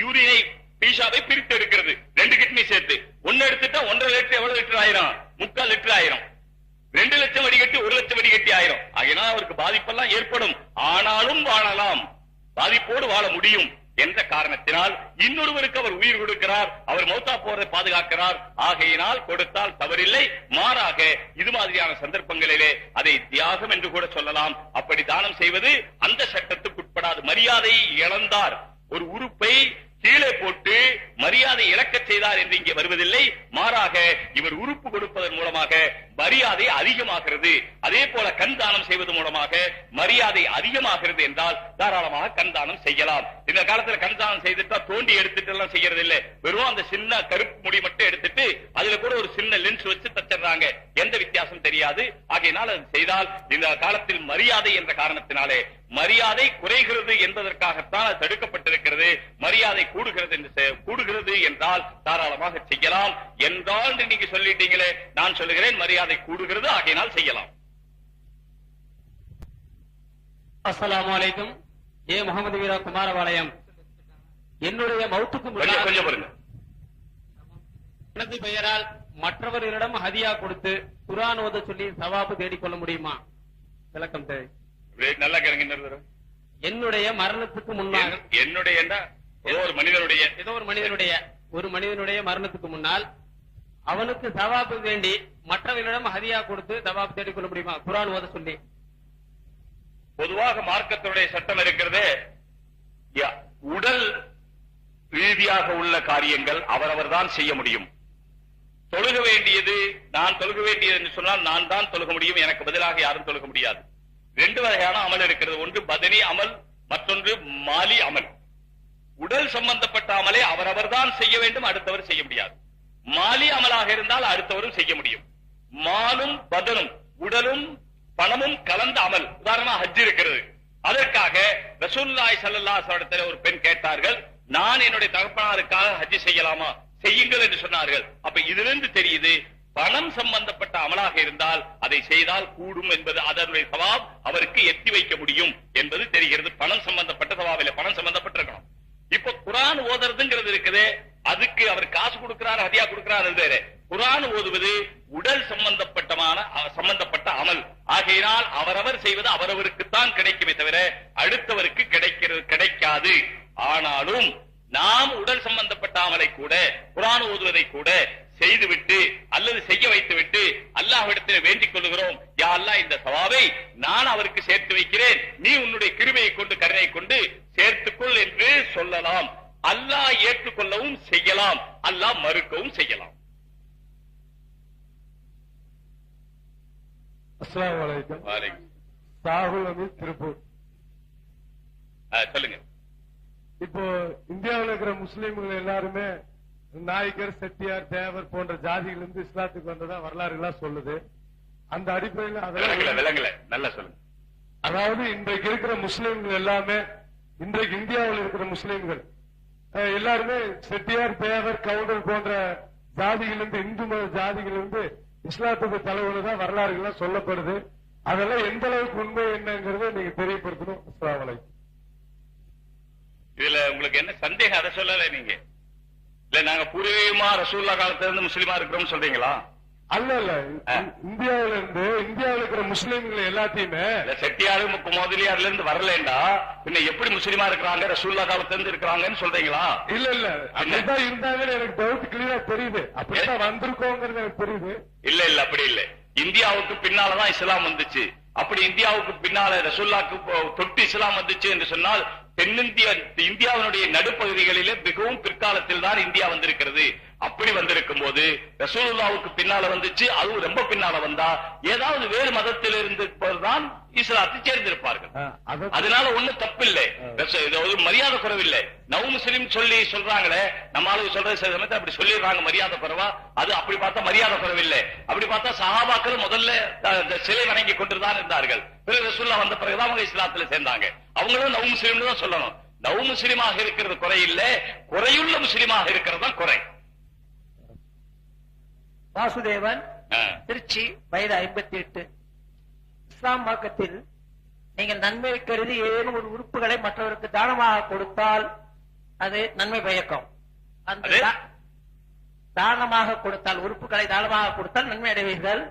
யூரினை பீஷாவை பிரித்து எடுக்கிறது. 2 கிட்னி சேர்த்து 1 எடுத்துட்டா 1.5 லிட்டர் எவ்வளவு லிட்டர் ஆயிரும்? 3/4 லிட்டர் ஆயிரும். 2 லட்சம் வடிகட்டி 1 லட்சம் வடிகட்டி ஆயிரும். அதனால் அவருக்கு பாதிப்பெல்லாம் ஏற்படும். ஆனாலும் வாழலாம், பாதிப்போடு வாழ முடியும் என்ற காரணத்தினால் இன்னொருவருக்கு அவர் உயிர் கொடுக்கிறார், அவர் மௌத்தா போறதை பாதுகாக்கிறார். ஆகையினால் கொடுத்தால் தவறில்லை. மாறாக இது மாதிரியான சந்தர்ப்பங்களிலே அதை தியாகம் என்று கூட சொல்லலாம். அப்படி தானம் செய்வது அந்த சட்டத்துக்கு உட்படாது. மரியாதை இழந்தார், ஒரு உறுப்பை கீழே போட்டு மரியாதை இழக்க செய்தார் என்று இங்கே வருவதில்லை. மாறாக இவர் உறுப்பு கொடுப்பதன் மூலமாக மரியாதை அதிகமாகிறது. அதே போல கண் தானம் செய்வது மூலமாக மரியாதை அதிகமாகிறது என்றால் தாராளமாக கண் தானம் செய்யலாம். இந்த காலத்துல கண் தானம் செய்துட்டா தோண்டி எடுத்துட்டு எல்லாம் செய்யறது இல்லை. வெறும் அந்த சின்ன கருப்பு முடி மட்டும் எடுத்துட்டு அதுல கூட ஒரு சின்ன லென்ஸ் வச்சு தச்சிடுறாங்க. எந்த வித்தியாசம் தெரியாது. ஆகையினால் அது செய்தால் இந்த காலத்தில் மரியாதை என்ற காரணத்தினாலே மரியாதை குறைகிறது என்பதற்காகத்தான் அது தடுக்கப்பட்டிருக்கிறது. மரியாதை கூடுகிறது என்றால் தாராளமாக செய்யலாம். என்றால் நீங்க சொல்லிட்டீங்களே, நான் சொல்லுகிறேன் மரியாதை கூடுகிறது, ஆகையினால் செய்யலாம். அஸ்ஸலாமு அலைக்கும். ஏ முகமது வீரா குமாரபாளையம், என்னுடைய மௌத்துக்கு முன்னால் கொஞ்சம் பாருங்க. எனது பெயரால் மற்றவர்களிடம் ஹதியா கொடுத்து குர்ஆன் ஓத சொல்லி சவாபு தேடிக்கொள்ள முடியுமா? விளக்கம் தேவை. நல்லா கேளுங்க. என்னுடைய மரணத்துக்கு முன்னால், என்னுடைய ஏதோ ஒரு மனிதனுடைய மரணத்துக்கு முன்னால் அவனுக்கு சவாபு வேண்டி மற்றவர்களிடம் ஹதியா கொடுத்து சவாபு தேடிக்கொள்ள முடியுமா குர்ஆன் ஓத சொல்லி? பொதுவாக மார்க்கத்தினுடைய சட்டம் இருக்கிறது, உடல் ரீதியாக உள்ள காரியங்கள் அவரவர் தான் செய்ய முடியும். தொழுக வேண்டியது நான் தொழுக வேண்டியது என்று சொன்னால் நான் தான் தொழுக முடியும், எனக்கு பதிலாக யாரும் தொழுக முடியாது. 2 வகையான அமல் இருக்கிறது. ஒன்று பதனி அமல், மற்றொன்று மாலி அமல். உடல் சம்பந்தப்பட்ட அமலை அவரவர் தான் செய்ய வேண்டும், அடுத்தவர் செய்ய முடியாது. மாலி அமலாக இருந்தால் அடுத்தவரும் செய்ய முடியும். மாலும் பதனும், உடலும் பணமும் கலந்த அமல். உதாரணமா ஹஜ் இருக்கிறது. அதற்காக ரசூலுல்லாஹி ஸல்லல்லாஹு அலைஹி வஸல்லம் ஒரு பெண் கேட்டார்கள், நான் என்னுடைய தகப்பனாருக்காக ஹஜ் செய்யலாமா? செய்யுங்கள் என்று சொன்னார்கள். அப்ப இதிலிருந்து தெரியுது, பணம் சம்பந்தப்பட்ட அமலாக இருந்தால் அதை செய்தால் கூடும் என்பது, அதனுடைய சவாப் அவருக்கு எத்தி வைக்க முடியும் என்பது தெரிகிறது. பணம் சம்பந்தப்பட்ட சவாப் இல்லை, பணம் சம்பந்தப்பட்டிருக்கணும். இப்ப குர்ஆன் ஓதுறதுங்கிறது இருக்குது, அதுக்கு அவர் காசு கொடுக்கிறார், ஹதியா கொடுக்கிறார். வேற குர்ஆன் ஓதுவது உடல் சம்பந்தப்பட்ட அமல். ஆகையினால் அவரவர் செய்வது அவரவருக்குத்தான் கிடைக்குமே தவிர அடுத்தவருக்கு கிடைக்காது. ஆனாலும் நாம் உடல் சம்பந்தப்பட்ட அமலை கூட, குர்ஆன் ஓதுவதை கூட செய்துவிட்டு அல்லது செய்ய வைத்துவிட்டு அல்லாஹ்விடத்தில் வேண்டிக் கொள்கிறோம், யா அல்லாஹ் இந்த சவாபை நான் அவருக்கு சேர்த்து வைக்கிறேன், நீ உன்னுடைய கிருபையை கொண்டு கருணை கொண்டு சேர்த்துக்கொள் என்று சொல்லலாம். அல்லாஹ் ஏற்றுக்கொள்ளவும் செய்யலாம், அல்லாஹ் மறுக்கவும் செய்யலாம். அஸ்ஸலாமு அலைக்கும். சாகுல் அமீர், திருப்பூர். சொல்லுங்க. இப்போ இந்தியாவில் இருக்கிற முஸ்லீம்கள் எல்லாருமே நாயக்கர், செட்டியார், தேவர் போன்ற ஜாதிகளிலிருந்து இஸ்லாத்துக்கு வந்ததா வரலாறுகளா சொல்லுது. அந்த அடிப்படையில் விளங்கல நல்லா சொல்லுங்க. அதாவது இன்றைக்கு இருக்கிற முஸ்லீம்கள் எல்லாமே, இன்றைக்கு இந்தியாவில் இருக்கிற முஸ்லீம்கள் எல்லாருமே செட்டியார், தேவர், கவுண்டர் போன்ற ஜாதிகளிலிருந்து, இந்து மத ஜாதிகளிலிருந்து இஸ்லாத்துக்கு தலைவனதான் வரலாறுகள்லாம் சொல்லப்படுது. அதெல்லாம் எந்த அளவுக்கு உண்மை என்னங்கிறத நீங்க தெரியப்படுத்தணும். அஸ்ஸலாமு அலைக்கும். இதுல உங்களுக்கு என்ன சந்தேகம்? அதை சொல்லல நீங்க. இல்ல நாங்க பூர்வீகமா ரசூலுல்லாஹ் காலத்துல இருந்து முஸ்லிமா இருக்கிறோம் சொல்றீங்களா? அல்ல இந்தியாவில இருக்கிற முஸ்லீம்கள் எல்லாத்தையுமே செட்டியாரு முதலியார்ல இருந்து வரலேண்டா பின்ன எப்படி முஸ்லிமா இருக்கிறாங்க, ரசூலுல்லாஹ் காலத்துல இருந்து இருக்கிறாங்கன்னு சொல்றீங்களா? இல்ல அப்படிதான் இருந்தாங்கன்னு எனக்கு டவுட் கிளியரா தெரியுது. அப்படிதான் வந்திருக்கோங்கிறது எனக்கு தெரியுது. இல்ல அப்படி இல்ல. இந்தியாவுக்கு பின்னாலதான் இஸ்லாம் வந்துச்சு. அப்படி இந்தியாவுக்கு பின்னால ரசூலுல்லாஹ்க்கு தொட்டு இஸ்லாம் வந்துச்சு என்று சொன்னால் இந்தியாவினுடைய நடுப்பகுதிகளிலே மிகவும் பிற்காலத்தில் தான் இந்தியா வந்திருக்கிறது. அப்படி வந்திருக்கும் போது ரசூலுல்லாஹ்வுக்கு பின்னால வந்துச்சு, அதுவும் ரொம்ப பின்னால வந்தா ஏதாவது வேறு மதத்தில் இருந்திருப்பதுதான் இஸ்லாத்தை சேர்ந்திருப்பார்கள். அதனால ஒண்ணும் தப்பில்லை, மரியாதை குறைவில்லை. நவ் முஸ்லிம் சொல்றாங்களே, நம்ம ஆளுக்கு சொல்ற சில சமயத்தை அப்படி சொல்லிடுறாங்க மரியாதை குறைவா. அது அப்படி பார்த்தா மரியாதை குறைவில்லை. அப்படி பார்த்தா சஹாபாக்கள் முதல்ல சிலை வணங்கி கொண்டுதான் இருந்தார்கள். பிறகு ரசூலுல்லாஹ் வந்த பிறகுதான் அவங்க இஸ்லாத்துல சேர்ந்தாங்க. அவங்களும் நவ் முஸ்லிம் தான் சொல்லணும். நவ் முஸ்லிமாக இருக்கிறது குறையில்ல, குறையுள்ள முஸ்லிமாக இருக்கிறது தான் குறை. வாசுதேவன், திருச்சி, வயது 58. இஸ்லாம் மார்க்கத்தில் நீங்கள் நன்மை கருதி ஏதேனும் ஒரு உறுப்புகளை மற்றவருக்கு தானமாக கொடுத்தால் அது நன்மை பயக்கும். அந்த தானமாக கொடுத்தால், உறுப்புகளை தானமாக கொடுத்தால் நன்மை அடைவீர்கள்.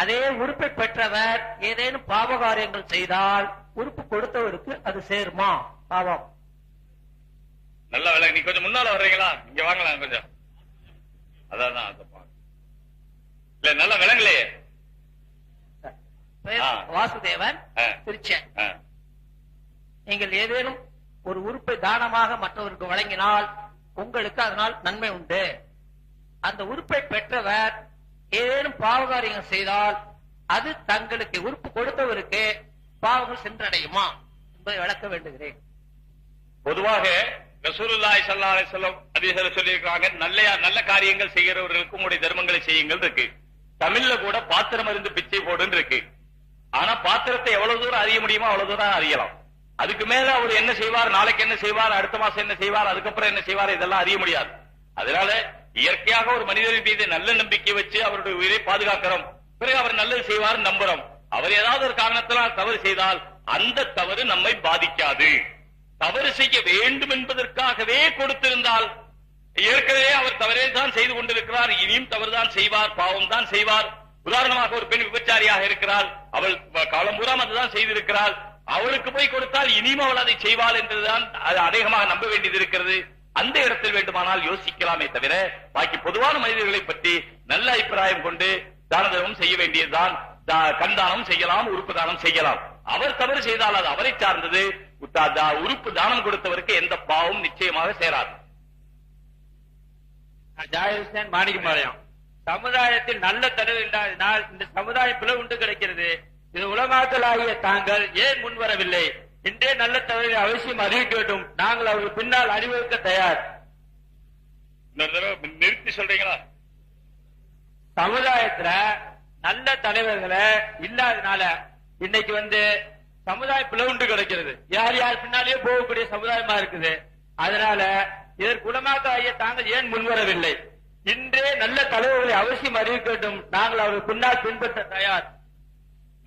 அதே உறுப்பை பெற்றவர் ஏதேனும் பாவகாரியங்கள் செய்தால் உறுப்பு கொடுத்தவருக்கு அது சேருமா? பாவம். நல்ல வேலை. நீ கொஞ்சம் முன்னால வர்றீங்களா? இங்க வாங்கலாம் கொஞ்சம். அதான் இல்ல நல்ல விலங்குலையே. வாசுதேவன் திருச்சி. நீங்கள் ஏதேனும் ஒரு உறுப்பை தானமாக மற்றவருக்கு வழங்கினால் உங்களுக்கு அதனால் நன்மை உண்டு. அந்த உறுப்பை பெற்றவர் ஏதேனும் பாவகாரியங்கள் செய்தால் அது தங்களுக்கு உறுப்பு கொடுத்தவருக்கு பாவங்கள் சென்றடையுமா என்பதை விளக்க வேண்டுகிறேன். பொதுவாக ரசூலுல்லாஹி ஸல்லல்லாஹு அலைஹி வஸல்லம் ஹதீஸ்ல சொல்லியிருக்காங்க, நல்ல காரியங்கள் செய்கிறவர்களுக்கு உங்களுடைய தர்மங்களை செய்யுங்கள் இருக்கு. தமிழ்ல கூட பாத்திரம் இருந்து பிச்சை போடுன்னு இருக்கு. ஆனா பாத்திரத்தை எவ்வளவு தூரம் அறிய முடியுமோ அவ்வளவு தூரம் அறியலாம். அதுக்கு மேல அவர் என்ன செய்வார், நாளைக்கு என்ன செய்வார், அடுத்த மாசம் என்ன செய்வார், அதுக்கப்புறம் என்ன செய்வார், இதெல்லாம் அறிய முடியாது. அதனால இயற்கையாக ஒரு மனிதரின் மீது நல்ல நம்பிக்கை வச்சு அவருடைய உயிரை பாதுகாக்கிறோம். பிறகு அவர் நல்லது செய்வார் நம்புறோம். அவர் ஏதாவது ஒரு காரணத்தினால் தவறு செய்தால் அந்த தவறு நம்மை பாதிக்காது. தவறு செய்ய வேண்டும் என்பதற்காகவே கொடுத்திருந்தால் ஏற்கனவே அவர் தவறே தான் செய்து கொண்டிருக்கிறார், இனியும் தவறுதான் செய்வார், பாவம் தான் செய்வார். உதாரணமாக ஒரு பெண் விபச்சாரியாக இருக்கிறாள், அவள் காலம் பூரா அதுதான் செய்திருக்கிறாள். அவளுக்கு போய் கொடுத்தால் இனியும் அவள் அதை செய்வாள் என்றுதான் அநேகமாக நம்ப வேண்டியது இருக்கிறது. அந்த இடத்தில் வேண்டுமானால் யோசிக்கலாமே தவிர பாக்கி பொதுவான மனிதர்களை பற்றி நல்ல அபிப்பிராயம் கொண்டு தான தர்மம் செய்ய வேண்டியதுதான். கண்தானம் செய்யலாம், உறுப்பு தானம் செய்யலாம். அவர் தவறு செய்தால் அது அவரை சார்ந்தது. உறுப்பு தானம் கொடுத்தவருக்கு எந்த பாவம் நிச்சயமாக சேராது. ஜாயிர் மாணிக்கம்பாளையம். சமுதாயத்தில் நல்ல தலைவர் இல்லாதனால் இந்த சமுதாயம் பிளவுண்டு கிடைக்கிறது. இது உலமாக்கலாகிய தாங்கள் ஏன் முன்வரவில்லை? இன்றே நல்ல தலைவரை அவசியம் அறிவிக்க வேண்டும். நாங்கள் அவர்கள் பின்னால் அணிவகுக்க தயார். நிறுத்தி சொல்றீங்களா? சமுதாயத்துல நல்ல தலைவர்களை இல்லாதனால இன்னைக்கு சமுதாயம் பிளவுண்டு கிடைக்கிறது. யார் யார் பின்னாலேயே போகக்கூடிய சமுதாயமா இருக்குது. அதனால இதற்கு உலமாக்கலாகிய தாங்கள் ஏன் முன்வரவில்லை? இன்றே நல்ல தலைவர்களை அவசியம் அறிவிக்க வேண்டும். நாங்கள் அவர்கள் பின்னால் பின்பற்ற தயார்.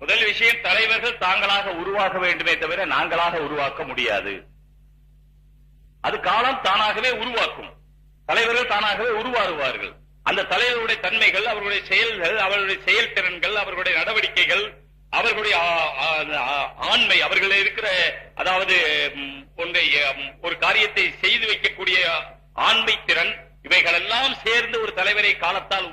முதல் விஷயம், தலைவர்கள் தாங்களாக உருவாக்க வேண்டுமே தவிர நாங்களாக உருவாக்க முடியாது. அது காலம் தானாகவே உருவாக்கும். தலைவர்கள் தானாகவே உருவாகுவார்கள். அந்த தலைவருடைய தன்மைகள், அவர்களுடைய செயல்கள், அவர்களுடைய செயல்திறன்கள், அவர்களுடைய நடவடிக்கைகள், அவர்களுடைய ஆண்மை, அவர்கள் இருக்கிற அதாவது ஒரு காரியத்தை செய்து வைக்கக்கூடிய ஆண்மை திறன், இவைகள் எல்லாம் சேர்ந்து ஒரு தலைவரை காலத்தால்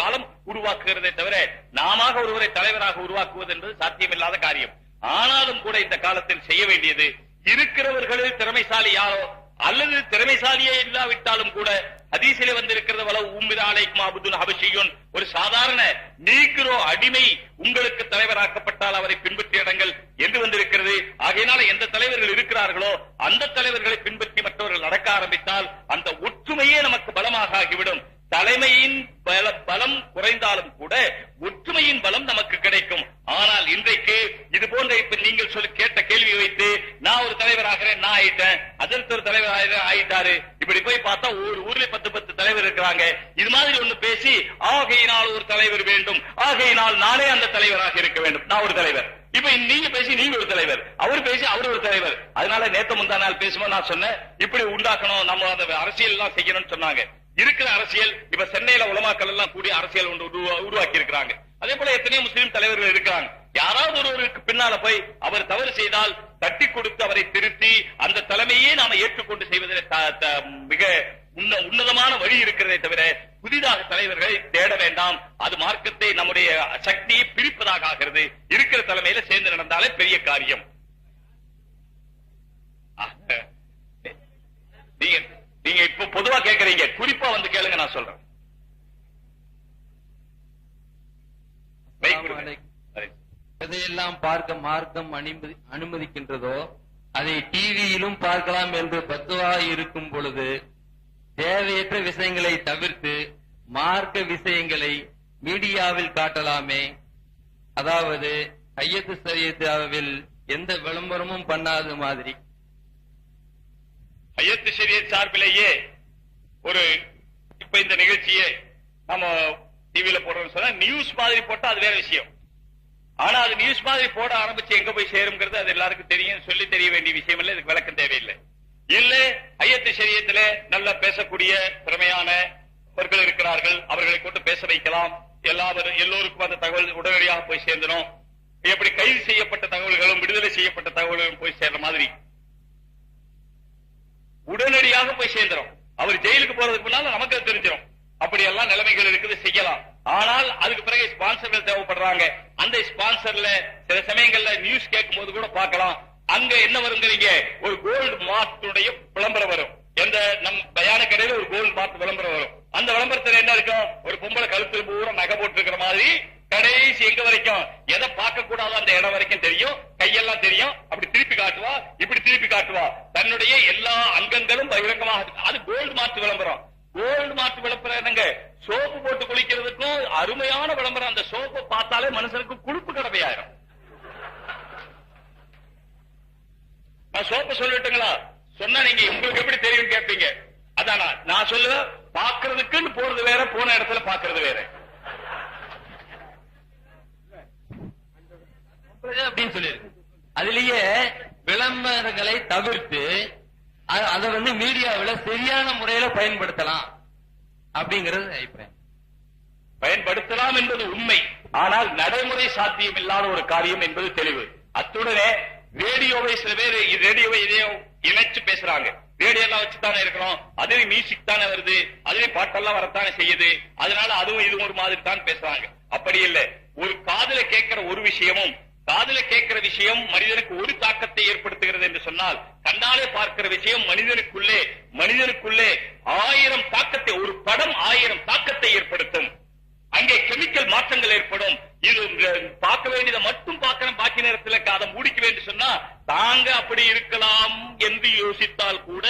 காலம் உருவாக்குகிறதே தவிர நாம ஒருவரை தலைவராக உருவாக்குவது என்பது சாத்தியமில்லாத காரியம். ஆனாலும் கூட இந்த காலத்தில் செய்ய வேண்டியது, இருக்கிறவர்களில் திறமைசாலி யாரோ அல்லது திறமைசாலியே இல்லாவிட்டாலும் கூட ஹதீஸிலே வந்திருக்கிறது, வலவு உம்மிதா அலைக்கும் அப்துல் ஹபஷியுன், ஒரு சாதாரண நீக்ரோ அடிமை உங்களுக்கு தலைவராக்கப்பட்டால் அவரை பின்பற்றிய இடங்கள் என்று வந்திருக்கிறது. ஆகையினால எந்த தலைவர்கள் இருக்கிறார்களோ அந்த தலைவர்களை பின்பற்றி மற்றவர்கள் நடக்க ஆரம்பித்தால் அந்த ஒற்றுமையே நமக்கு பலமாக ஆகிவிடும். தலைமையின் பலம் குறைந்தாலும் கூட ஒற்றுமையின் பலம் நமக்கு கிடைக்கும். ஆனால் இன்றைக்கு இது போன்ற இப்ப நீங்கள் கேட்ட கேள்வியை வைத்து நான் ஒரு தலைவராகிறேன், நான் ஆயிட்டேன், அதற்கு ஒரு தலைவர் ஆயிட்டாரு, இப்படி போய் பார்த்தா ஒரு ஊர்ல 10 தலைவர் இருக்கிறாங்க. இது மாதிரி ஒண்ணு பேசி ஆகையினால் ஒரு தலைவர் வேண்டும், ஆகையினால் நானே அந்த தலைவராக இருக்க வேண்டும், நான் ஒரு தலைவர். இப்ப நீங்க பேசி நீங்க ஒரு தலைவர், அவர் பேசி அவர் ஒரு தலைவர். அதனால நேத்து முந்தா நாள் பேசும்போது நான் சொன்னேன், இப்படி உண்டாக்கணும், நம்ம அந்த அரசியல் எல்லாம் செய்யணும்னு சொன்னாங்க. இருக்கிற அரசியல் இப்ப சென்னையில உலமாக்கள் எல்லாம் கூடிய அரசியல் உருவாக்கி இருக்கிறாங்க. அதே போல எத்தனையோ முஸ்லீம் தலைவர்கள் இருக்காங்க. யாராவது ஒருவருக்கு பின்னால போய் அவர் தவறு செய்தால் தட்டி கொடுத்து அவரை திருத்தி அந்த தலைமையே நாம ஏற்றுக்கொண்டு செய்வதில் மிக உன்னதமான வழி இருக்கிறதே தவிர புதிதாக தலைவர்களை தேட வேண்டாம். அது மார்க்கத்தை நம்முடைய சக்தியை பிரிப்பதாக ஆகிறது. இருக்கிற தலைமையில சேர்ந்து நடந்தாலே பெரிய காரியம். நீங்க இப்ப பொதுவா கேட்கறீங்க, குறிப்பா கேளுங்க, நான் சொல்றேன். எதையெல்லாம் பார்க்க மார்க்கம் அனுமதிக்கின்றதோ அதை டிவியிலும் பார்க்கலாம் என்று பத்துவா இருக்கும் பொழுது தேவையற்ற விஷயங்களை தவிர்த்து மார்க்க விஷயங்களை மீடியாவில் காட்டலாமே. அதாவது ஐயத்து சரியத்தில் எந்த விளம்பரமும் பண்ணாத மாதிரி. ஐயத்து ஷரியத் சார்பிலேயே இப்ப இந்த நிகழ்ச்சியை நம்ம டிவியில போடுறோம்னு சொன்னா நியூஸ் மாதிரி போட்டா அது வேற விஷயம். ஆனா அது நியூஸ் மாதிரி போட ஆரம்பிச்சு எங்க போய் சேருங்கிறது அது எல்லாருக்கும் தெரியும், சொல்லி தெரிய வேண்டிய விஷயம் இல்லை, இதுக்கு விளக்கம் தேவையில்லை. இல்ல ஐயத்து ஷரியத்துல நல்லா பேசக்கூடிய திறமையானவர்கள் இருக்கிறார்கள், அவர்களை கொண்டு பேச வைக்கலாம். எல்லோருக்கும் அந்த தகவல் உடனடியாக போய் சேர்ந்துடும். எப்படி கைது செய்யப்பட்ட தகவல்களும் விடுதலை செய்யப்பட்ட தகவல்களும் போய் சேர்ற மாதிரி உடனடியாக போய் சேர்ந்துடும். அவர் ஜெயிலுக்கு போறதுக்கு முன்னால நமக்கு அது தெரிஞ்சிடும். அப்படி எல்லாம் நிலைமைகள் இருக்குது, செய்யலாம். ஆனால் அதுக்கு பிறகு ஸ்பான்சர்கள் தேவைப்படுறாங்க. அந்த ஸ்பான்சர்ல சில சமயங்கள்ல நியூஸ் கேட்கும் போது கூட பார்க்கலாம், அங்க என்ன வருங்கிறீங்க, ஒரு கோல்டு மார்ட்டுடைய விளம்பரம் வரும். எந்த நம் பயான கடையில ஒரு கோல்டு மார்ட் விளம்பரம் வரும். அந்த விளம்பரத்துல என்ன இருக்கும், ஒரு பொம்பளை கழுத்துல பூரா நகை போட்டு இருக்கிற மாதிரி கடைசி எங்க வரைக்கும் எதை பார்க்க கூடாதோ அந்த இடம் வரைக்கும் தெரியும், கையெல்லாம் தெரியும். அப்படி திருப்பி காட்டுவா, இப்படி திருப்பி காட்டுவா, தன்னுடைய எல்லா அங்கங்களும் பகிரங்கமாக. அது கோல்டு மார்ட் விளம்பரம். கோல்டு மார்ட் விளம்பரம் என்னங்க, சோப்பு போட்டு குளிக்கிறதுக்கும் அருமையான விளம்பரம். அந்த சோப்பை பார்த்தாலே மனுஷனுக்கு குளிப்பு கடமையாயிரும். நான் சோப்பு சொல்லட்டுங்களா, சொன்னா நீங்க உங்களுக்கு எப்படி தெரியும் கேட்பீங்க. அதானா நான் சொல்லுவேன், பாக்குறதுக்குன்னு போறது வேற, போன இடத்துல பாக்குறது வேற அப்படின்னு சொல்லியிருக்கு. அதுலயே விளம்பரங்களை தவிர்த்து அதை மீடியாவில் சரியான முறையில பயன்படுத்தலாம் அப்படிங்கிறது அபிப்பிராயம். பயன்படுத்தலாம் என்பது உண்மை, ஆனால் நடைமுறை சாத்தியம் இல்லாத ஒரு காரியம் என்பது தெளிவு. அத்துடனே ரேடியோவை சில பேர் ரேடியோவை இதையோ இணைச்சு பேசுறாங்க. ரேடியோ எல்லாம் வச்சுதானே இருக்கிறோம், அதுவே மியூசிக் தானே வருது, அதுவே பாட்டெல்லாம் வரத்தானே செய்யுது, அதனால அதுவும் இதுவும் ஒரு மாதிரி தான் பேசுறாங்க. அப்படி இல்லை. ஒரு காதுல கேட்கிற ஒரு விஷயமும் காதுல கேட்கிற விஷயம் மனிதனுக்கு ஒரு தாக்கத்தை ஏற்படுத்துகிறது என்று சொன்னால், கண்ணாலே பார்க்கிற விஷயம் மனிதனுக்குள்ளே 1000 தாக்கத்தை, ஒரு படம் 1000 தாக்கத்தை ஏற்படுத்தும். அங்கே கெமிக்கல் மாற்றங்கள் ஏற்படும். இது பார்க்க வேண்டியதை மட்டும் பார்க்கிறேன், பாக்கி நேரத்தில் அதை மூடிக்க வேண்டும் சொன்னா தாங்க அப்படி இருக்கலாம் என்று யோசித்தால் கூட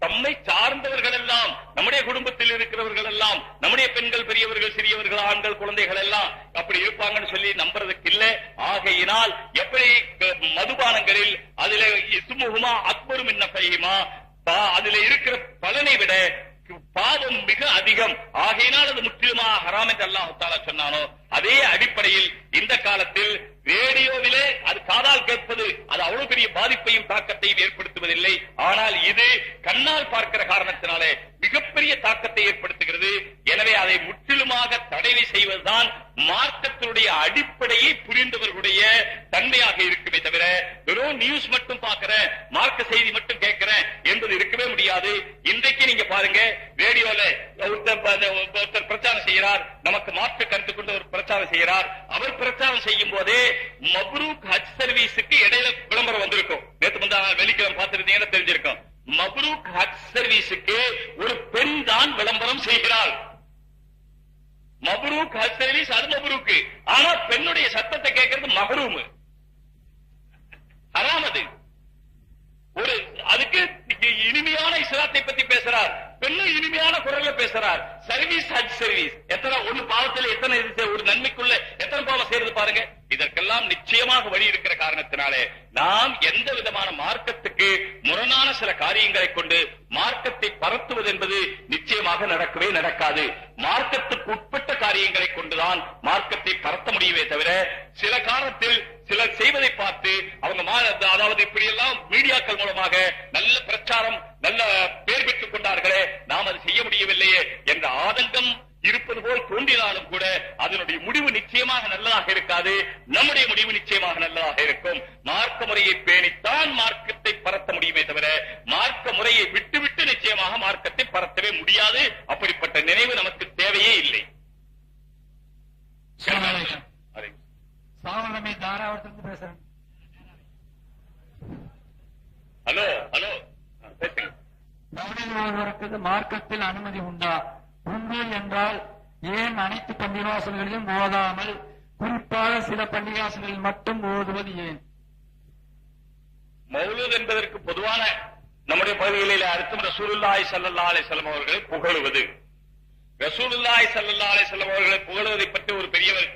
தம்மை சார்ந்தவர்கள் எல்லாம், நம்முடைய குடும்பத்தில் இருக்கிறவர்கள் எல்லாம், நம்முடைய பெண்கள், பெரியவர்கள், சிறியவர்கள், ஆண்கள், குழந்தைகள் எல்லாம் அப்படி இருப்பாங்கன்னு சொல்லி நம்புறதுக்கு இல்லை. ஆகையினால் எப்படி மதுபானங்களில் அதுல இசுமுகமா அக்பரும் என்ன பையுமா, அதுல இருக்கிற பலனை விட பாவம் மிக அதிகம். ஆகையினால் அது முற்றிலுமாக ஹராம் என்று அல்லாஹ் தஆலா சொன்னானோ, அதே அடிப்படையில் இந்த காலத்தில் ரேடியோவிலே அது காதால் கேட்பது அது அவ்வளவு பெரிய பாதிப்பையும் தாக்கத்தையும் ஏற்படுத்துவதில்லை. ஆனால் இது கண்ணால் பார்க்கிற காரணத்தினாலே மிகப்பெரிய தாக்கத்தை ஏற்படுத்துகிறது. எனவே அதை முற்றிலுமாக தடை செய்வதுதான் மார்க்கத்தினுடைய அடிப்படையை புரிந்தவர்களுடைய தன்மையாக இருக்குமே தவிர, வெறும் நியூஸ் மட்டும் பார்க்கிறேன், மார்க்க செய்தி மட்டும் கேட்கிறேன் என்பது இருக்கவே முடியாது. இன்றைக்கு நீங்க பாருங்க, ரேடியோல ஒருத்தர் பிரச்சாரம் செய்கிறார், நமக்கு மாற்று கருத்து கொண்டு ஒரு பிரச்சாரம் செய்கிறார். அவர் பிரச்சாரம் செய்யும் போதே மப்ரூக் ஹஜ் சர்வீஸுக்கு இடையில விளம்பரம் வந்திருக்கும். நேற்று முந்தா வெள்ளிக்கிழமை பார்த்திருந்தீங்கன்னா தெரிஞ்சிருக்கும். மப்ரூக் ஹஜ் சர்வீஸுக்கு ஒரு பெண் தான் விளம்பரம் செய்கிறாள். மப்ரூக் ஹஜ் சர்வீஸ் அது மப்ரூக், ஆனா பெண்ணுடைய சத்தத்தை கேட்கறது மஹ்ரூம், ஹராம். அது ஒரு அதுக்கு இனிமையான இஸ்லாத்தை பத்தி பேசுறார், பெண்ணும் இனிமையான குரல்ல பேசுறார். சர்வீஸ் ஹஜ் சர்வீஸ் எத்தனை ஒண்ணு பாவத்தில் எத்தனை ஒரு நன்மைக்குள்ள எத்தனை பாவம் செய்யறது பாருங்க. இதற்கெல்லாம் நிச்சயமாக வழி இருக்கிற காரணத்தினாலே நாம் எந்த விதமான மார்க்கத்துக்கு முரணான சில காரியங்களை கொண்டு மார்க்கத்தை பரத்துவது என்பது நிச்சயமாக நடக்கவே நடக்காது. மார்க்கத்துக்கு உட்பட்ட காரியங்களை கொண்டுதான் மார்க்கத்தை பரத்த முடியவே தவிர, சில காலத்தில் சிலர் செய்வதை பார்த்து அவங்க அதாவது இப்படி எல்லாம் மீடியாக்கள் மூலமாக நல்ல பிரச்சாரம், நல்ல பேர் பெற்றுக் கொண்டார்களே, நாம் அது செய்ய முடியவில்லையே என்ற ஆதங்கம் இருப்பது போல் தோன்றினாலும் கூட அதனுடைய முடிவு நிச்சயமாக நல்லதாக இருக்காது. நம்முடைய முடிவு நிச்சயமாக நல்லதாக இருக்கும். மார்க்க முறையை பேணித்தான் மார்க்கத்தை பரத்த முடியுமே தவிர, மார்க்க முறையை விட்டுவிட்டு நிச்சயமாக மார்க்கத்தை பரத்தவே முடியாது. அப்படிப்பட்ட நினைவு நமக்கு தேவையே இல்லை. சாவணமே தாராவரத்திலிருந்து பேசுறேன். ஹலோ ஹலோ பேசுங்க. கவனிக்கு மார்க்கத்தில் அனுமதி உண்டா? உண்டு என்றால் ஏன் அனைத்து பள்ளிவாசல்களிலும் ஓதாமல் குறிப்பாக சில பள்ளிவாசல்களில் மட்டும் ஓதுவது ஏன்? மௌலூத் என்பதற்கு பொதுவான நம்முடைய பகுதிகளில் அர்த்தம் ரசூலுல்லாஹி ஸல்லல்லாஹு அலைஹி வஸல்லம் அவர்களை புகழுவது. ரசூலுல்லாஹி ஸல்லல்லாஹு அலைஹி வஸல்லம் அவர்களை புகழுவதை பற்றி ஒரு பெரியவர்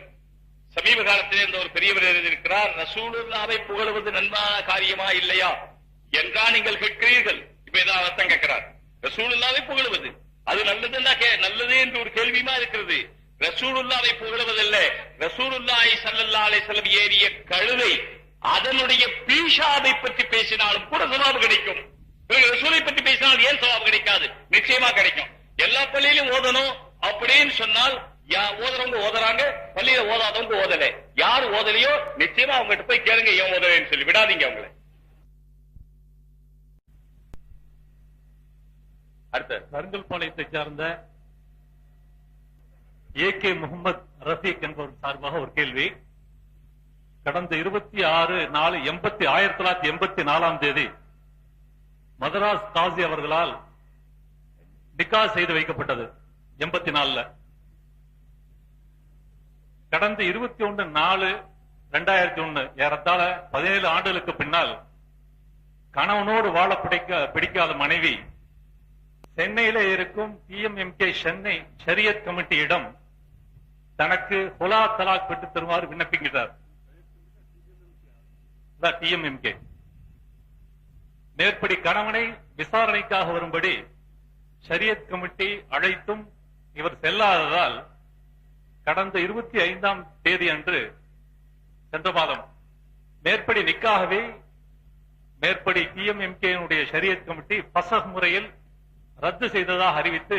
சமீப காலத்திலே இருந்த ஒரு பெரியவர் எழுதியிருக்கிறார். ரசூலுல்லாஹை புகழுவது நன்மையான காரியமா இல்லையா என்றா நீங்கள் கேட்கிறீர்கள். இப்ப ஏதாவது அர்த்தம் கேட்கிறார். ரசூலுல்லாஹை புகழுவது அது நல்லது என்று ஒரு கேள்வியுமா இருக்கிறது. ரசூலுல்லாவை புகழுவதில்லை. ரசூலுல்லாஹி ஸல்லல்லாஹு அலைஹி வஸல்லம் ஏறிய கழுதை அதனுடைய பீஷாவை பற்றி பேசினாலும் கூட சவாபு கிடைக்கும். ரசூலை பற்றி பேசினால் ஏன் சவாபு கிடைக்காது? நிச்சயமா கிடைக்கும். எல்லா பள்ளியிலும் ஓதணும் அப்படின்னு சொன்னால் ஓதுறவங்க ஓதுறாங்க, பள்ளியில ஓதாதவங்க ஓதல. யார் ஓதலையோ நிச்சயமா அவங்ககிட்ட போய் கேளுங்க ஏன் ஓதலைன்னு சொல்லி விடாதீங்க அவங்களை. அடுத்த கருங்கல்பாளையத்தை சார்ந்த AK முகமது ரஃபீக் என்பவர் சார்பாக ஒரு கேள்வி. கடந்த 26/4/1984 மதராஸ் காசி அவர்களால் நிக்கா செய்து வைக்கப்பட்டது 84. கடந்த 21/4/2001 ஏறத்தாழ 17 ஆண்டுகளுக்கு பின்னால் கணவனோடு வாழ பிடிக்காத மனைவி சென்னையில இருக்கும் TMMK சென்னை ஷரியத் கமிட்டியிடம் தனக்கு ஹுலா தலாக் பெற்று தருமாறு விண்ணப்பிக்கிறார். TMMK மேற்படி கணவனை விசாரணைக்காக வரும்படி ஷரியத் கமிட்டி அழைத்தும் இவர் செல்லாததால் கடந்த 25ஆம் தேதி அன்று சென்ற மாதம் மேற்படி நிக்காகவே மேற்படி TMMK ஷரியத் கமிட்டி பசக் முறையில் ரத்து செய்ததாக அறிவித்து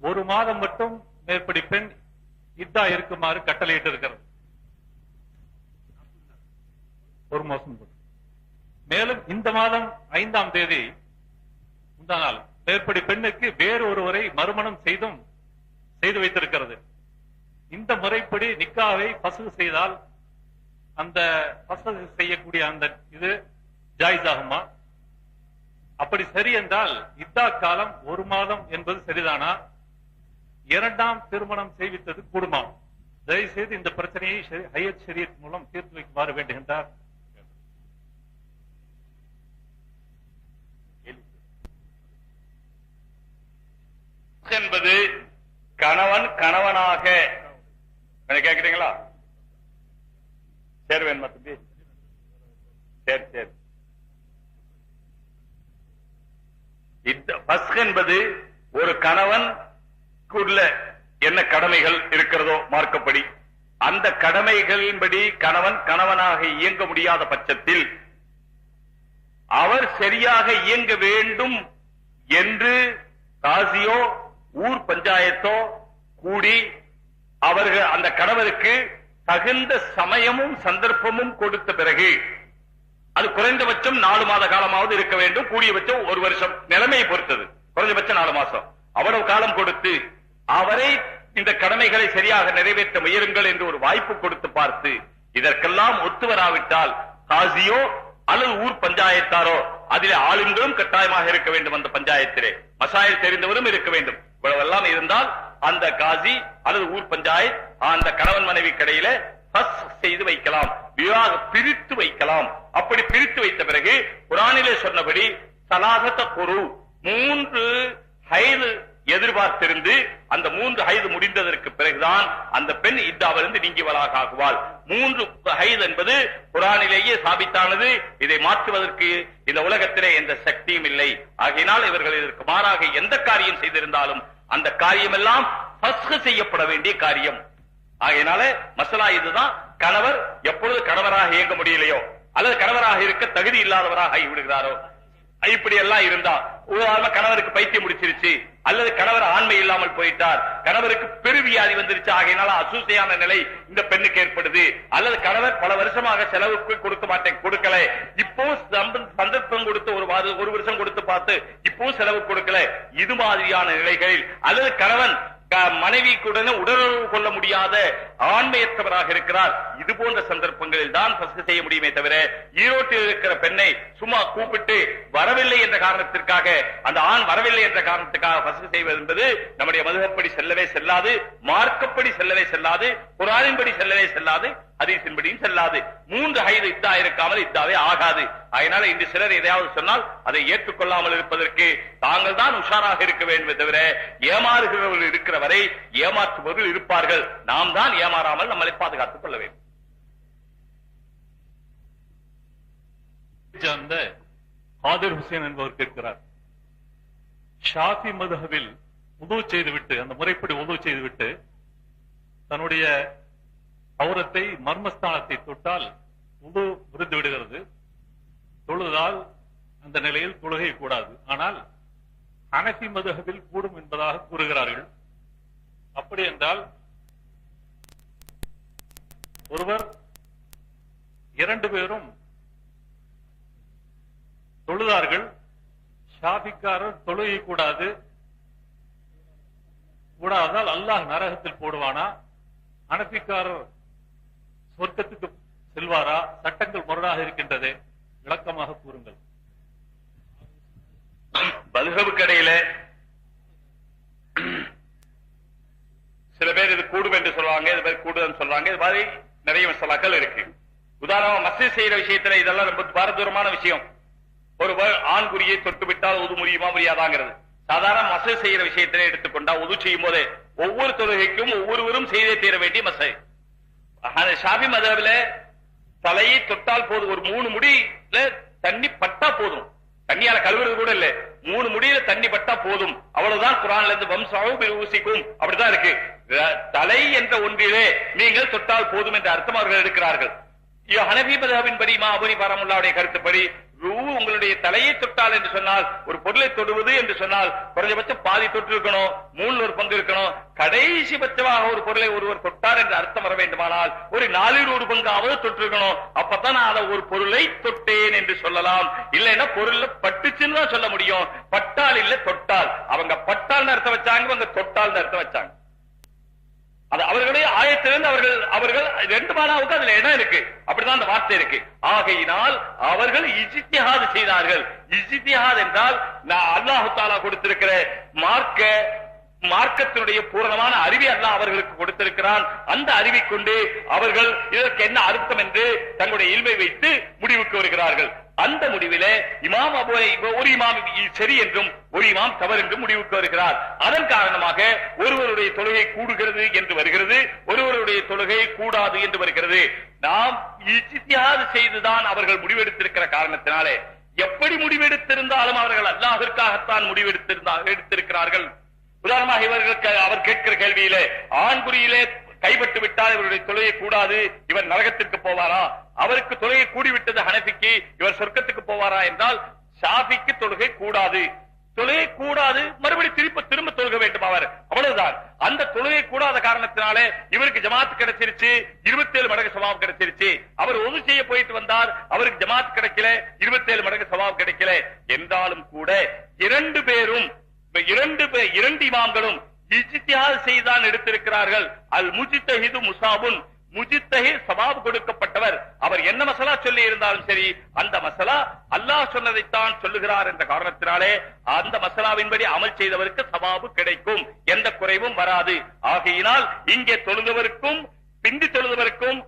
1 மாதம் மட்டும் மேற்படி பெண் இத்தா இருக்குமாறு கட்டளையிட்டு இருக்கிறது. 1 மாசம். மேலும் இந்த மாதம் 5ஆம் தேதி முந்தானால் மேற்படி பெண்ணுக்கு வேறு ஒருவரை மறுமணம் செய்து வைத்திருக்கிறது. இந்த முறைப்படி நிக்காவை பசகு செய்தால் அந்த பசகு செய்யக்கூடிய அந்த இது ஜாயிஸ் ஆகுமா? அப்படி சரி என்றால் இத்தா காலம் 1 மாதம் என்பது சரிதானா? 2ஆம் திருமணம் செய்வித்தது கூடுமா? தயவுசெய்து இந்த பிரச்சனையை ஹையத் ஷரியத் மூலம் தீர்த்து வைக்குமாறு வேண்டுகின்றார். என்பது கணவனாக கேக்குறீங்களா? சரி வேணுமா தம்பி? சரி சரி. என்பது ஒரு கணவனுக்குள்ள என்ன கடமைகள் இருக்கிறதோ மார்க்கப்படி அந்த கடமைகளின்படி கணவனாக இயங்க முடியாத பட்சத்தில் அவர் சரியாக இயங்க வேண்டும் என்று காசியோ ஊர் பஞ்சாயத்தோ கூடி அவர்கள் அந்த கணவருக்கு தகுந்த சமயமும் சந்தர்ப்பமும் கொடுத்த பிறகு அது குறைந்தபட்சம் 4 மாத காலமாவது இருக்க வேண்டும். கூடியபட்சம் 1 வருஷம், நிலைமையை பொறுத்தது. குறைந்தபட்சம் 4 மாசம் அவ்வளவு காலம் கொடுத்து அவரை இந்த கடமைகளை சரியாக நிறைவேற்ற முயலுங்கள் என்று ஒரு வாய்ப்பு கொடுத்து பார்த்து இதற்கெல்லாம் ஒத்து வராவிட்டால் காசியோ அல்லது ஊர் பஞ்சாயத்தாரோ அதிலே ஆளுங்களும் கட்டாயமாக இருக்க வேண்டும். அந்த பஞ்சாயத்திலே மசாயில் தெரிந்தவரும் இருக்க வேண்டும். இவ்வளவெல்லாம் இருந்தால் அந்த காசி அல்லது ஊர் பஞ்சாயத் அந்த கணவன் மனைவி கடையில செய்து வைக்கலாம், விவாக பிரித்து வைக்கலாம். அப்படி பிரித்து வைத்த பிறகு குர்ஆனிலே சொன்னபடி சலாசத்த குரு 3 ஹைது எதிர்பார்த்திருந்து அந்த 3 ஹைது முடிந்ததற்கு பிறகுதான் அந்த பெண் இத்தாவிலிருந்து நீங்கியவளாக ஆகுவாள். 3 ஹைது என்பது குர்ஆனிலேயே சாபித்தானது. இதை மாற்றுவதற்கு இந்த உலகத்திலே எந்த சக்தியும் இல்லை. ஆகையினால் இவர்கள் இதற்கு மாறாக எந்த காரியம் செய்திருந்தாலும் அந்த காரியம் எல்லாம் ஃபஸ்ஹ் செய்யப்பட வேண்டிய காரியம். ஆகையினால மசலா இதுதான். கணவர் எப்பொழுது கணவராக இயங்க முடியலையோ அல்லது கணவராக இருக்க தகுதி இல்லாதவராக ஆகிவிடுகிறாரோ இப்படி எல்லாம் இருந்தா உதாரணமா கணவருக்கு பைத்தியம் முடிச்சிருச்சு அல்லது கணவர் ஆண்மை இல்லாமல் போயிட்டார், கணவருக்கு பெருவியாதி வந்துருச்சு, ஆகையினால அசூசையான நிலை இந்த பெண்ணுக்கு ஏற்படுது, அல்லது கணவர் பல வருஷமாக செலவுக்கு கொடுக்க மாட்டேன் கொடுக்கல, இப்போ சந்தர்ப்பம் கொடுத்து 1 வருஷம் கொடுத்து பார்த்து இப்போ செலவு கொடுக்கல, இது மாதிரியான நிலைகளில் அல்லது கணவன் மனைவிக்குடனே உடலுறவு கொள்ள முடியாத ஆண்மையற்றவராக இருக்கிறார், இது போன்ற சந்தர்ப்பங்களில் தான் ஃபஸ்ட் செய்ய முடியுமே தவிர ஈரோட்டில் இருக்கிற பெண்ணை சும்மா கூப்பிட்டு வரவில்லை என்ற காரணத்திற்காக அந்த ஆண் வரவில்லை என்ற காரணத்துக்காக ஃபஸ்ட் செய்வது என்பது நம்முடைய மதுஹப்படி செல்லவே செல்லாது, மார்க்கப்படி செல்லவே செல்லாது, குர்ஆனின்படி செல்லவே செல்லாது, ஹதீஸின்படியும் செல்லாது. 3 ஹைது இத்தா இருக்காமல் இத்தாவே ஆகாது. அதனால இன்று சிலர் எதையாவது சொன்னால் அதை ஏற்றுக்கொள்ளாமல் இருப்பதற்கு தாங்கள் தான் உஷாராக இருக்க வேண்டும் தவிர ஏமாறுகிறவர்கள் இருக்கிற வரை ஏமாற்றுபவர்கள் இருப்பார்கள். நாம் தான் ஏமாறாமல் நம்மளை பாதுகாத்துக் கொள்ள வேண்டும். ஆதிர் ஹுசேன் என்பவர் கேட்கிறார், ஷாஃபி மதுஹபில் உது செய்துவிட்டு அந்த முறைப்படி உது செய்துவிட்டு தன்னுடைய அவுரத்தை மர்மஸ்தானத்தை தொட்டால் உது விருந்து விடுகிறது. தொழுதால் அந்த நிலையில் தொழுகை கூடாது. ஆனால் ஹனஃபி மதுஹபில் கூடும் என்பதாக கூறுகிறார்கள். அப்படி என்றால் ஒருவர் 2 பேரும் தொழுதார்கள், ஷாஃபிக்காரர் தொழுகை கூடாதால் அல்லாஹ் நரகத்தில் போடுவானா, ஹனஃபிக்காரர் சொர்க்கத்துக்கு செல்வாரா? சட்டங்கள் முரணாக இருக்கின்றது, விளக்கமாக கூறுங்கள். மதுஹபுக்கு இடையில சில பேர் இது கூடும் என்று சொல்லுவாங்க, இது பேர் கூடுதல் சொல்றாங்க. இது மாதிரி நிறைய மசாலாக்கள் இருக்கு. உதாரணமா மஸ்ஜித் செய்யற விஷயத்துல இதெல்லாம் ரொம்ப பாரதூரமான விஷயம். ஒரு ஆண் குறியை தொட்டு விட்டால் உது முடியுமா முடியாதாங்கிறது. சாதாரண மஸ்ஜித் செய்யற விஷயத்திலே எடுத்துக்கொண்டா உது செய்யும் போது ஒவ்வொரு தொழுகைக்கும் ஒவ்வொருவரும் செய்தே தீர வேண்டிய மசை. ஷாஃபி மதுஹபில தலையை தொட்டால் போதும், ஒரு 3 முடியில தண்ணி பட்டா போதும், தண்ணியால கழுவுறது கூட இல்ல, 3 முடியில தண்ணி பட்டா போதும், அவ்வளவுதான். குர்ஆன்ல இருந்து வம்சாவும் ஊசிக்கும் அப்படிதான் இருக்கு. தலை என்ற ஒன்றிலே நீங்கள் தொட்டால் போதும் என்ற அர்த்தம் அவர்கள் எடுக்கிறார்கள். ஹனஃபி மதுஹபின் படி இமாம் அபூ ஹனீஃபா ரஹ்மத்துல்லாஹி கருத்துப்படி உங்களுடைய தலையை தொட்டால் என்று சொன்னால், ஒரு பொருளை தொடுவது என்று சொன்னால் குறைஞ்சபட்சம் பாதி தொட்டு இருக்கணும், 3 பங்கு இருக்கணும். கடைசி பட்சமாக ஒரு பொருளை ஒருவர் தொட்டார் என்று அர்த்தம் வர வேண்டுமானால் ஒரு 4 பங்காவது தொட்டு இருக்கணும். அப்பதான் நான் அதை ஒரு பொருளை தொட்டேன் என்று சொல்லலாம். இல்லைன்னா பொருள்ல பட்டுச்சுன்னு தான் சொல்ல முடியும். பட்டால் இல்ல தொட்டால். அவங்க பட்டால் அர்த்தம் வச்சாங்க, அவங்க தொட்டால் அர்த்தம் வச்சாங்க. அது அவர்களுடைய ஆயத்திலிருந்து அவர்கள் 2 மானாவுக்கு அதுல இடம் இருக்கு, அப்படிதான் அந்த வார்த்தை இருக்கு. ஆகையினால் அவர்கள் இஜ்திஹாத் செய்தார்கள். இஜ்திஹாத் என்றால் அல்லாஹ் தஆலா கொடுத்திருக்கிற மார்க்கத்தினுடைய பூரணமான அறிவை அல்லாஹ் அவர்களுக்கு கொடுத்திருக்கிறான். அந்த அறிவை கொண்டு அவர்கள் இதற்கு என்ன அர்த்தம் என்று தங்களுடைய இல்மை வைத்து முடிவுக்கு வருகிறார்கள். அந்த முடிவிலே ஒரு இமாம் சரி என்றும் ஒரு இமாம் தவறு என்றும் முடிவுக்கு வருகிறார். அதன் காரணமாக ஒருவருடைய தொழுகை கூடுகிறது என்று வருகிறது, ஒருவருடைய தொழுகை கூடாது என்று வருகிறது. நாம் இஜ்திஹாத் செய்துதான் அவர்கள் முடிவெடுத்திருக்கிற காரணத்தினாலே, எப்படி முடிவெடுத்திருந்தாலும் அவர்கள் அல்லாஹ்விற்காகத்தான் எடுத்திருக்கிறார்கள். உதாரணமாக இவர்களுக்கு அவர் கேட்கிற கேள்வியிலே ஆண்குறியிலே கைப்பட்டு விட்டால் இவருடைய தொழுகை கூடாது, இவர் நரகத்திற்கு போவாரா? அவருக்கு தொழுகை கூடிவிட்டது ஹனஃபிக்கு, இவர் சொர்க்கத்துக்கு போவாரா என்றால் ஷாஃபிக்கு தொழுகை கூடாது. தொழுகை கூடாது, மறுபடி திரும்ப தொழுக வேண்டும் அவர், அவ்வளவுதான். அந்த தொழுகை கூடாத காரணத்தினாலே இவருக்கு ஜமாத் கிடைச்சிருச்சு, 27 மடங்கு சவாப் கிடைச்சிருச்சு. அவர் ஒது செய்ய போயிட்டு வந்தார், அவருக்கு ஜமாத் கிடைக்கல, 27 மடங்கு சவாப் கிடைக்கல. என்றாலும் கூட 2 இமாம்களும் இஜ்திஹாத் செய்தான் எடுத்திருக்கிறார்கள். அல் முஜ்தஹிது முஸாபுன், முஜ்தஹித் சவாப் கொடுக்கப்பட்டவர். அவர் என்ன மசலா சொல்லி இருந்தாலும் சரி, அந்த மசலா அல்லாஹ் சொன்னதைத்தான் சொல்லுகிறார் என்ற காரணத்தினாலே அந்த மசலாவின்படி அமல் செய்தவருக்கு சவாபு கிடைக்கும், எந்த குறைவும் வராது. ஆகையினால் இங்கே தொழுதவருக்கும் பிந்தி தொழுதவருக்கும்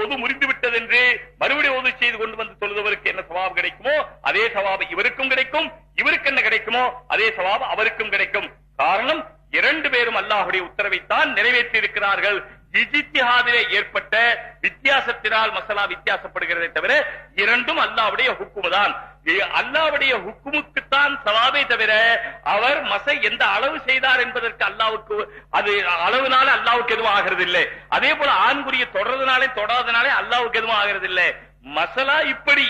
ஒது முறிந்து விட்டது என்று மறுபடியும் ஒது செய்து கொண்டு வந்து தொழுதவருக்கு என்ன சவாபு கிடைக்குமோ அதே சவாபு இவருக்கும் கிடைக்கும், இவருக்கு என்ன கிடைக்குமோ அதே சவாபு அவருக்கும் கிடைக்கும். காரணம், 2 பேரும் அல்லாஹ்வுடைய உத்தரவைத்தான் நிறைவேற்றி இருக்கிறார்கள். இஜ்திஹாதிலே ஏற்பட்ட வித்தியாசத்தினால் மசலா வித்தியாசப்படுகிறதே தவிர 2ம் அல்லாஹ்வுடைய ஹுக்குமு தான். அல்லாஹ்வுடைய ஹுக்குமுக்குத்தான் சவாபே தவிர அவர் எந்த அளவு செய்தார் என்பதற்கு அல்லாஹ்வுக்கு அது அளவுனால அல்லாஹ்வுக்கு எதுவும் ஆகிறது இல்லை. அதே போல ஆண்குறிய தொடர்றதுனாலே தொடாதனாலே அல்லாஹ்வுக்கு எதுவும் ஆகிறது இல்லை. மசலா இப்படி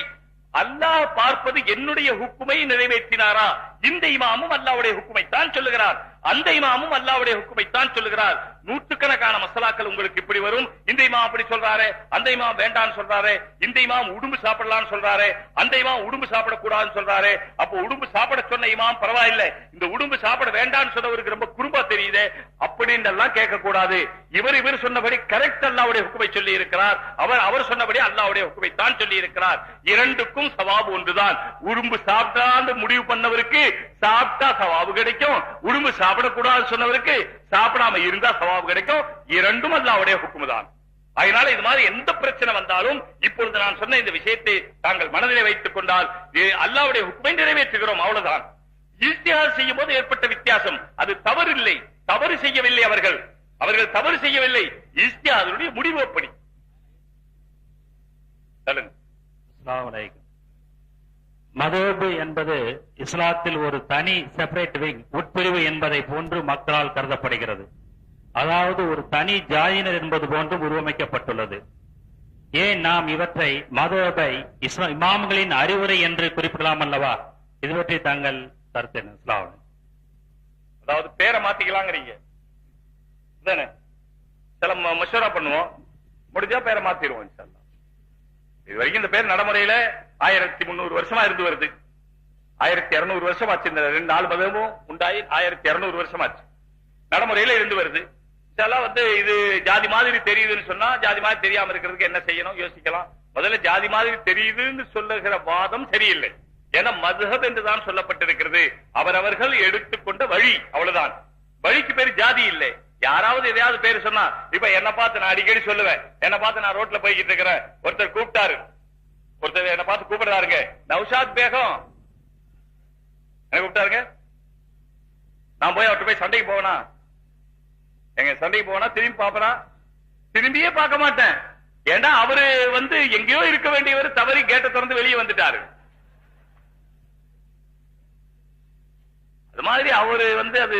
அல்லாஹ் பார்ப்பது என்னுடைய ஹுக்குமை நிறைவேற்றினாரா? இந்த இமாமும் அல்லாஹ்வுடைய ஹுக்குமை தான் சொல்லுகிறார், அந்த இமாமும் அல்லாஹ்வுடைய ஹுக்குமை தான் சொல்லுகிறார். நூற்றுக்கணக்கான மசலாக்கள் உங்களுக்கு இப்படி வரும். இந்த இமாம் அப்படி சொல்றாரு, அந்த இமாம் வேண்டான்னு சொல்றாரு, இந்த இமாம் உடும்பு சாப்பிடலாம்னு சொல்றாரு, அந்த இமாம் உடும்பு சாப்பிடக்கூடாதுன்னு சொல்றாரு. அப்போ உடும்பு சாப்பிட சொன்ன இமாம் பரவாயில்லை, இந்த உடும்பு சாப்பிட வேண்டாம்னு சொன்னவருக்கு ரொம்ப குறும்பா தெரியுது அப்படின்னு எல்லாம் கேட்க கூடாது. இவர் சொன்னபடி கரெக்ட் அல்லாஹ்வுடைய ஹுக்குமை சொல்லி இருக்கிறார், அவர் சொன்னபடி அல்லாஹ்வுடைய ஹுக்குமை தான் சொல்லி இருக்கிறார். 2க்கும் சவாபு ஒன்றுதான். உடும்பு சாப்பிட்டான்னு முடிவு பண்ணவருக்கு சாப்பிட்டா சவாபு கிடைக்கும், உடும்பு சாப்பிடக்கூடாது சொன்னவருக்கு சாப்பிடாம இருந்தா சவாபு கிடைக்கும். 2ம் அல்லாஹ்வுடைய ஹுக்குமு தான். அதனால இது மாதிரி எந்த பிரச்சனை வந்தாலும் இப்பொழுது நான் சொன்ன இந்த விஷயத்தை தாங்கள் மனதிலே வைத்துக் கொண்டால் அல்லாஹ்வுடைய ஹுக்குமை நிறைவேற்றுகிறோம், அவ்வளவுதான். இஜ்திஹாத் செய்யும் போது ஏற்பட்ட வித்தியாசம், அது தவறு இல்லை, தவறு செய்யவில்லை, அவர்கள் தவறு செய்யவில்லை. இஜ்திஹாதுடைய முடிவு அப்படி. மதஹப் என்பது இஸ்லாத்தில் ஒரு தனி செப்பரேட் விங், உட்பிரிவு என்பதை போன்று மக்களால் கருதப்படுகிறது. அதாவது ஒரு தனி ஜாதியினர் என்பது போன்றும் உருவமைக்கப்பட்டுள்ளது. ஏன் நாம் இவற்றை மதபை இமாம்களின் அறிவுரை என்று குறிப்பிடலாம் அல்லவா? இது பற்றி தங்கள் கருத்து என்ன? இஸ்லாம் அதாவது பேரை மாத்திக்கலாங்கிறீங்க தானே? சில மஷூரா பண்ணுவோம், முடிஞ்சா பேரை மாத்திடுவோம். இது வரைக்கும் இந்த பேர் நடைமுறையில 1300 வருஷமா இருந்து வருது. 1200 வருஷம் ஆச்சு. இந்த 4 மதமும் உண்டாயி 1200 வருஷம் ஆச்சு. நடைமுறையில இருந்து வருது. இதெல்லாம் இது ஜாதி மாதிரி தெரியுதுன்னு சொன்னா, ஜாதி மாதிரி தெரியாம இருக்கிறதுக்கு என்ன செய்யணும் யோசிக்கலாம். முதல்ல ஜாதி மாதிரி தெரியுதுன்னு சொல்லுகிற வாதம் சரியில்லை. ஏன்னா மதுஹப் என்றுதான் சொல்லப்பட்டிருக்கிறது. அவரவர்கள் எடுத்துக்கொண்ட வழி, அவ்வளவுதான். வழிக்கு பேர் ஜாதி இல்லை. யாராவது எதையாவது பேரு சொன்னா, இப்ப என்ன பார்த்து நான் அடிக்கடி சொல்லுவேன், என்ன பார்த்து நான் ரோட்ல போய்கிட்டு இருக்கிறேன், ஒருத்தர் கூப்பிட்டாரு, ஒருத்தர் என்ன பார்த்து கூப்பிடுறாருங்க, நௌஷாத் பேகம் என்ன கூப்பிட்டாருங்க. நான் போய் அவர்கிட்ட போய் சண்டைக்கு போவேனா? எங்க சண்டைக்கு போனா திரும்பி பாப்பனா? திரும்பியே பார்க்க மாட்டேன். ஏன்னா அவரு எங்கேயோ இருக்க வேண்டியவர் தவறி கேட்டை திறந்து வெளியே வந்துட்டாரு. அது மாதிரி அவரு அது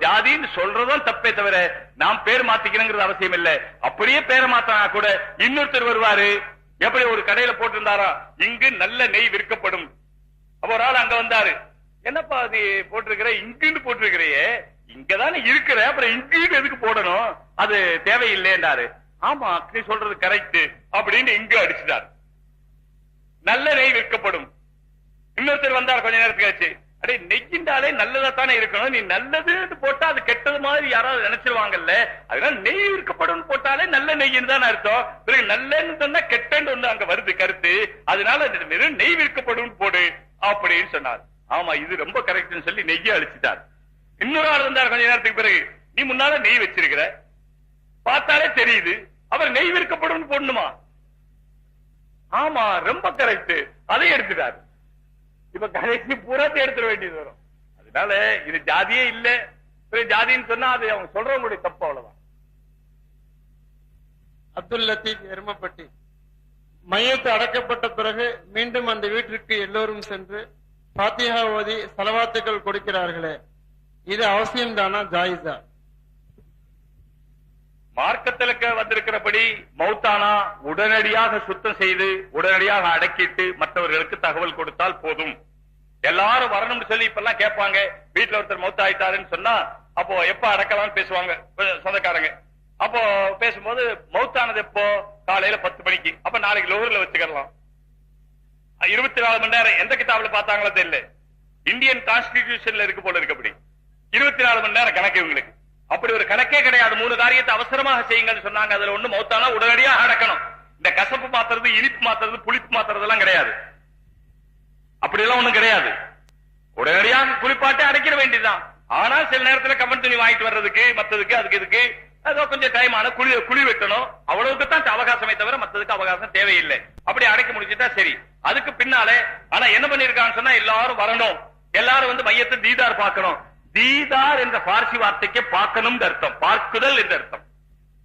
ஜாதின்னு சொல்றதும் தப்பே தவிர நாம் பேர் மாத்திக்கணுங்கிறது அவசியம் இல்லை. அப்படியே பேரை மாத்தினா கூட இன்னொருத்தர் வருவாரு. எப்படி ஒரு கடையில போட்டிருந்தாரா, இங்கு நல்ல நெய் விற்கப்படும். அப்ப ஒரு ஆள் அங்க வந்தாரு, என்னப்பா நீ போட்டிருக்கிற, இங்குன்னு போட்டிருக்கிறையே, இங்கதானே இருக்கிற, அப்புறம் இங்குன்னு எதுக்கு போடணும், அது தேவையில்லைன்றாரு. ஆமா நீ சொல்றது கரெக்ட் அப்படின்னு இங்கு அடிச்சுட்டாரு. நல்ல நெய் விற்கப்படும். இன்னொருத்தர் வந்தார் கொஞ்ச நேரத்துக்கு ஆச்சு, அடே நெய்யின்றாலே நல்லதா தானே இருக்கணும், நீ நல்லதுன்னு போட்டா அது கெட்டது மாதிரி யாராவது நினைச்சிருவாங்கல்ல, அதனால நெய் விற்கப்படும் போட்டாலே நல்ல நெய்ன்னு தான் அர்த்தம். பிறகு நல்லன்னு சொன்னா கெட்டன்னு அங்க வருது கருத்து, அதனால நெய் விற்கப்படும் போடு அப்படின்னு சொன்னார். ஆமா இது ரொம்ப கரெக்ட்னு சொல்லி நெய்ய அழிச்சிட்டார். இன்னொரு ஆள் வந்தார் கொஞ்ச நேரத்துக்கு பிறகு, நீ முன்னால நெய் வச்சிருக்கிற, பார்த்தாலே தெரியுது, அவர் நெய் விற்கப்படும் போடணுமா? ஆமா ரொம்ப கரெக்ட், அதை எடுத்துட்டார். இப்ப கடைசி பூராத்தை எடுத்துட வேண்டியது வரும். அதனால இது ஜாதியே இல்ல, ஜாதின்னு சொன்னா அது அவங்க சொல்றவங்களுடைய தப்பு, அவ்வளவுதான். அப்துல் லத்தீப் எருமப்பட்டி. மையத்து அடக்கப்பட்ட பிறகு மீண்டும் அந்த வீட்டிற்கு எல்லோரும் சென்று பாத்திஹா ஓதி சலவாத்துக்கள் கொடுக்கிறார்களே, இது அவசியம்தானா, ஜாயிஸா? மார்க்கத்திலுக்கு வந்திருக்கிறபடி மௌத்தானா உடனடியாக சுத்தம் செய்து உடனடியாக அடக்கிட்டு மற்றவர்களுக்கு தகவல் கொடுத்தால் போதும். எல்லாரும் வரணும்னு சொல்லி இப்ப எல்லாம் கேட்பாங்க. வீட்டுல ஒருத்தர் மௌத்தா ஆயிட்டாருன்னு சொன்னா அப்போ எப்ப அடக்கலாம்னு பேசுவாங்க சொந்தக்காரங்க. அப்போ பேசும்போது மௌத்தானது எப்போ, காலையில 10 மணிக்கு, அப்ப நாளைக்கு லோகர்ல வச்சுக்கலாம். 24 மணி நேரம் எந்த கிதாபுல பார்த்தாங்களோ தெரியல, இந்தியன் கான்ஸ்டிடியூஷன்ல இருக்கு போல இருக்கு. அப்படி 24 மணி நேரம் கணக்கு இவங்களுக்கு. அப்படி ஒரு கணக்கே கிடையாது. 3 காரியத்தை அவசரமாக செய்யுங்கன்னு சொன்னாங்க. அதுல ஒண்ணு மௌத்தானா உடனடியாக அடக்கணும். இந்த கசப்பு மாத்துறது, இனிப்பு மாத்துறது, புளிப்பு மாத்துறது எல்லாம் கிடையாது. அப்படி எல்லாம் ஒண்ணும் கிடையாது. உடனடியாக குளிப்பாட்டி அடைக்கிற வேண்டியதுதான். ஆனால் சில நேரத்துல கவன் துணி வாங்கிட்டு வர்றதுக்கு மத்ததுக்கு அதுக்கு இதுக்கு அதோ கொஞ்சம் டைம் ஆன குழி வெட்டணும், அவ்வளவுக்கு தான் அவகாசமே தவிர மத்ததுக்கு அவகாசம் தேவையில்லை. அப்படி அடைக்க முடிஞ்சுட்டா சரி. அதுக்கு பின்னாலே ஆனா என்ன பண்ணிருக்கான்னு சொன்னா, எல்லாரும் வரணும், எல்லாரும் மையத்தை தீதார் பார்க்கணும். தீதார் என்ற பார்சி வார்த்தைக்கு பார்க்கணும் அர்த்தம், பார்க்குதல் என்று அர்த்தம்.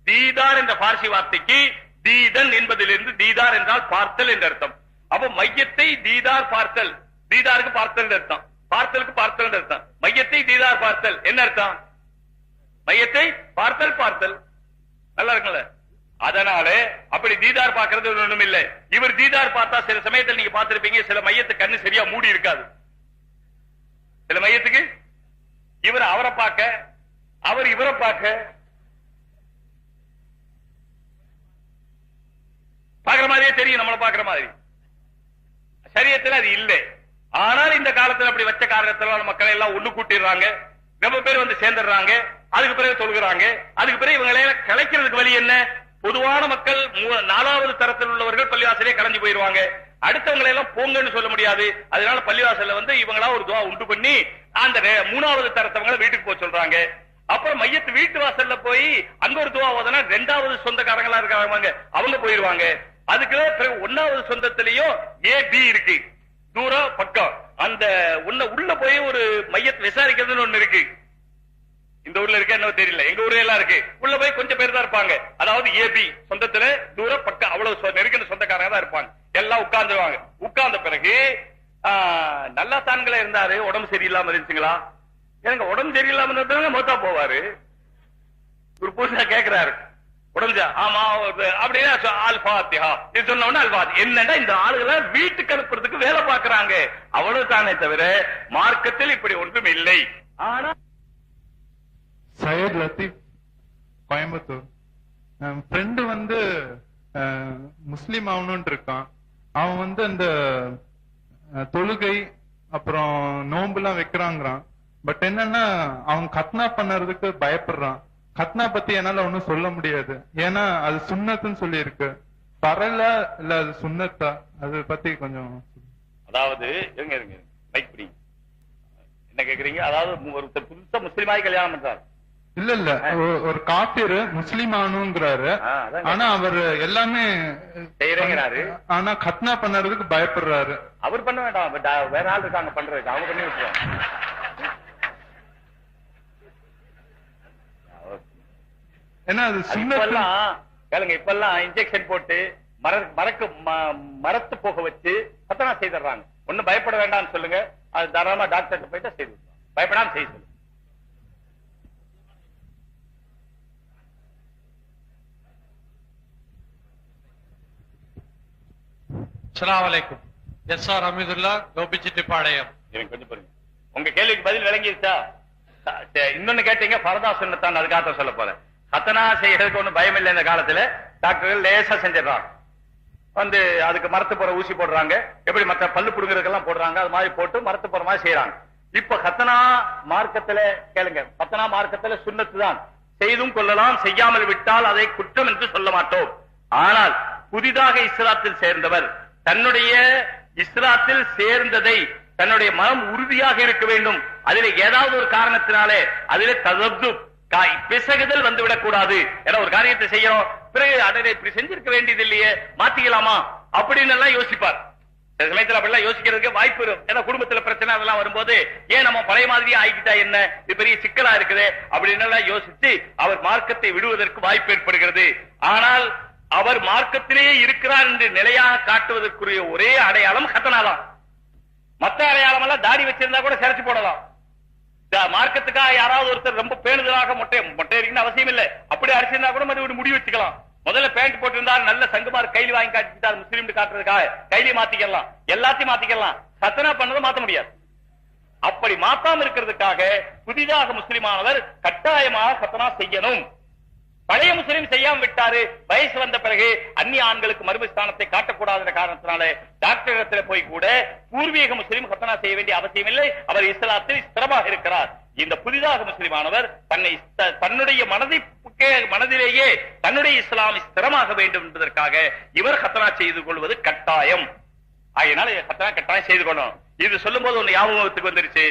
தீதார் என்ற பார்சி வார்த்தைக்கு தீதன் என்பதிலிருந்து தீதார் என்றால் பார்த்தல் என்று அர்த்தம். அப்ப மையத்தை தீதார் பார்த்தல், தீதாருக்கு பார்த்தல் அர்த்தம், பார்த்தலுக்கு பார்த்தல் அர்த்தம். மையத்தை தீதார் பார்த்தல் என்ன அர்த்தம்? மையத்தை பார்த்தல் நல்லா இருக்குல்ல. அதனால அப்படி தீதார் பார்க்கறது ஒண்ணும் இல்லை. இவர் தீதார் பார்த்தா சில சமயத்தில் நீங்க பார்த்திருப்பீங்க, சில மையத்து கண்ணு சரியா மூடி இருக்காது. சில மையத்துக்கு இவர் அவரை பார்க்க, அவர் இவரை பார்க்க, பாக்குற மாதிரியே தெரியும், நம்மளை பாக்குற மாதிரி. சரியத்துல அது இல்லை. ஆனால் இந்த காலத்துல அப்படி வச்ச காரணத்துல மக்களை எல்லாம் ஒண்ணு கூட்டிடுறாங்க, ரொம்ப பேர் சேர்ந்துடுறாங்க. அதுக்கு பிறகு தொழுகிறாங்க. அதுக்கு பிறகு இவங்களை கலைக்கிறதுக்கு வழி என்ன? பொதுவான மக்கள் 4வது தரத்தில் உள்ளவர்கள் பள்ளிவாசலே கலைஞ்சு போயிருவாங்க. அடுத்தவங்களை எல்லாம் போங்கன்னு சொல்ல முடியாது. அதனால பள்ளிவாசல்ல இவங்களா ஒரு துவா உண்டு பண்ணி அந்த 3வது தரத்தவங்களை வீட்டுக்கு போக சொல்றாங்க. அப்புறம் மையத்து வீட்டு வாசல்ல போய் அங்க ஒரு துவா ஓதுனா 2வது சொந்தக்காரங்களா இருக்காங்க, அவங்க போயிருவாங்க. அதுக்கு பிறகு 1வது சொந்தத்திலையும் AB இருக்கு, தூரம் பக்கம். அந்த உள்ள போய் ஒரு மையத்தை விசாரிக்கிறதுன்னு ஒண்ணு இருக்கு. இந்த ஊர்ல இருக்க என்ன தெரியல, எங்க ஊர்ல எல்லாம் இருக்கு. உள்ள போய் கொஞ்சம் பேர் தான் இருப்பாங்க. அதாவது AB சொந்தத்துல தூர பக்கம் அவ்வளவு நெருங்கின சொந்தக்காரங்க தான் இருப்பாங்க. எல்லாம் உட்கார்ந்துருவாங்க. உட்கார்ந்த பிறகு நல்லா தான்களே இருந்தாரு, உடம்பு சரியில்லாம இருந்துச்சுங்களா? எனக்கு உடம்பு சரியில்லாம இருந்தாங்க மொத்தா போவாரு. ஒரு புதுசா கேட்கிறாரு உடம்பு ஆமா அப்படின்னா அல்பாத்தியா இது சொன்ன உடனே அல்பாத் என்னன்னா இந்த ஆளுகளை வீட்டுக்கு அனுப்புறதுக்கு வேலை பாக்குறாங்க அவ்வளவு தானே தவிர மார்க்கத்தில் இப்படி ஒன்றும் இல்லை. ஆனா சையத் லத்தீப், கோயம்புத்தூர். ஃப்ரெண்டு வந்து முஸ்லீம் ஆகணும்னு இருக்கான். அவன் வந்து அந்த தொழுகை அப்புறம் நோம்பு எல்லாம் வைக்கிறாங்கிறான். பட் என்னன்னா அவன் கத்னா பண்ணறதுக்கு பயப்படுறான். கத்னா பத்தி என்னால ஒண்ணும் சொல்ல முடியாது, ஏன்னா அது சுன்னத்துன்னு சொல்லி இருக்கு. பரல இல்ல அது சுன்னத்தா, அது பத்தி கொஞ்சம். அதாவது என்ன கேக்குறீங்க? அதாவது ஒருத்தர் புதுசா முஸ்லீமாய் கல்யாணம் பண்றாரு. இல்ல இல்ல, ஒரு காபிர் முஸ்லீம் ஆகணுங்கிறாரு. ஆனா அவர் எல்லாமே செய்யறேங்கிறாரு. ஆனா கத்னா பண்ணறதுக்கு பயப்படுறாரு. அவர் பண்ண வேண்டாம், வேற ஆள் இருக்காங்க பண்றதுக்கு, அவங்க பண்ணி விட்டுருவாங்க. ஏன்னா அது கேளுங்க, இப்பெல்லாம் இன்ஜெக்ஷன் போட்டு மரத்து போக வச்சு கத்தனா செய்துறாங்க. ஒண்ணும் பயப்பட வேண்டாம்னு சொல்லுங்க, அது தாராளமா டாக்டர் போயிட்டா செய்து பயப்படாம செய்ய சொல்லுங்க. அஸ்ஸலாமு அலைக்கும். எஸ்.ஆர். அமீதுல்லா, கோபிச்செட்டிப்பாளையம். எனக்கு கொஞ்சம் பாருங்க, உங்க கேள்விக்கு பதில் விளங்கிருச்சா? இன்னொன்னு கேட்டீங்க, பரதா சுன்னத்தான், அதுக்காக சொல்ல போறேன். கத்தனா செய்யறதுக்கு ஒண்ணும் பயம் இல்லை. இந்த காலத்துல டாக்டர்கள் லேசா செஞ்சிடறாங்க. வந்து அதுக்கு மரத்து போற ஊசி போடுறாங்க, எப்படி மற்ற பல்லு புடுங்கிறதுக்கெல்லாம் போடுறாங்க, அது மாதிரி போட்டு மரத்து போற மாதிரி செய்யறாங்க. இப்ப கத்தனா மார்க்கத்துல கேளுங்க, கத்தனா மார்க்கத்துல சுன்னத்து தான். செய்தும் கொள்ளலாம், செய்யாமல் விட்டால் அதை குற்றம் என்று சொல்ல மாட்டோம். ஆனால் புதிதாக இஸ்லாத்தில் சேர்ந்தவர் தன்னுடைய இஸ்லாத்தில் சேர்ந்ததை தன்னுடைய மனம் உறுதியாக இருக்க வேண்டும். அதில் ஏதாவது ஒரு காரணத்தினாலே அதிலே ததப்து பிசகுதல் வந்துவிடக் கூடாது. ஏன்னா ஒரு காரியத்தை செய்யறோம், பிறகு அதை இப்படி செஞ்சிருக்க வேண்டியது இல்லையே, மாத்திக்கலாமா அப்படின்னு எல்லாம் யோசிப்பார். சில சமயத்தில் அப்படிலாம் யோசிக்கிறதுக்கு வாய்ப்பு இருக்கும். ஏன்னா குடும்பத்துல பிரச்சனை அதெல்லாம் வரும்போது ஏன் நம்ம பழைய மாதிரியே ஆகிட்டா என்ன, இது பெரிய சிக்கலா இருக்குது அப்படின்னு எல்லாம் யோசிச்சு அவர் மார்க்கத்தை விடுவதற்கு வாய்ப்பு ஏற்படுகிறது. ஆனால் அவர் மார்க்கத்திலேயே இருக்கிறார் என்று நிலையாக காட்டுவதற்குரிய ஒரே அடையாளம் கத்தனாதான். மற்ற அடையாளம் எல்லாம் தாடி வச்சிருந்தா கூட சிறைச்சு போடலாம். மார்க்கத்துக்காக யாராவது ஒருத்தர் ரொம்ப பேணுதலாக மொட்டை இருக்குன்னு அவசியம் இல்லை, அப்படி அரிசிருந்தா கூட மறுபடியும் முடி வச்சுக்கலாம். முதல்ல பேண்ட் போட்டிருந்தால் நல்ல சங்குமார் கைலி வாங்கி காட்டிட்டார் முஸ்லீம் காட்டுறதுக்காக கைலி மாத்திக்கலாம், எல்லாத்தையும் மாத்திக்கலாம். கத்தனா பண்ணதை மாத்த முடியாது. அப்படி மாத்தாம இருக்கிறதுக்காக புதிதாக முஸ்லிமானவர் கட்டாயமாக கத்தனா செய்யணும். பழைய முஸ்லீம் செய்யாம விட்டாரு, வயசு வந்த பிறகு அந்நிய ஆண்களுக்கு மறுபஸ்தானத்தை காட்டக்கூடாத காரணத்தினால டாக்டர் இடத்துல போய் கூட பூர்வீக முஸ்லீம் கத்தனா செய்ய வேண்டிய அவசியம் இல்லை. அவர் இஸ்லாத்தில் ஸ்திரமாக இருக்கிறார். இந்த புதிதாக முஸ்லிமானவர் தன்னுடைய மனதிலேயே தன்னுடைய இஸ்லாம் ஸ்திரமாக வேண்டும் என்பதற்காக இவர் கத்தனா செய்து கொள்வது கட்டாயம். அதனால கத்தனா கட்டாயம் செய்து கொள்ளணும். இது சொல்லும் போது ஒண்ணு ஞாபகத்துக்கு வந்துருச்சு.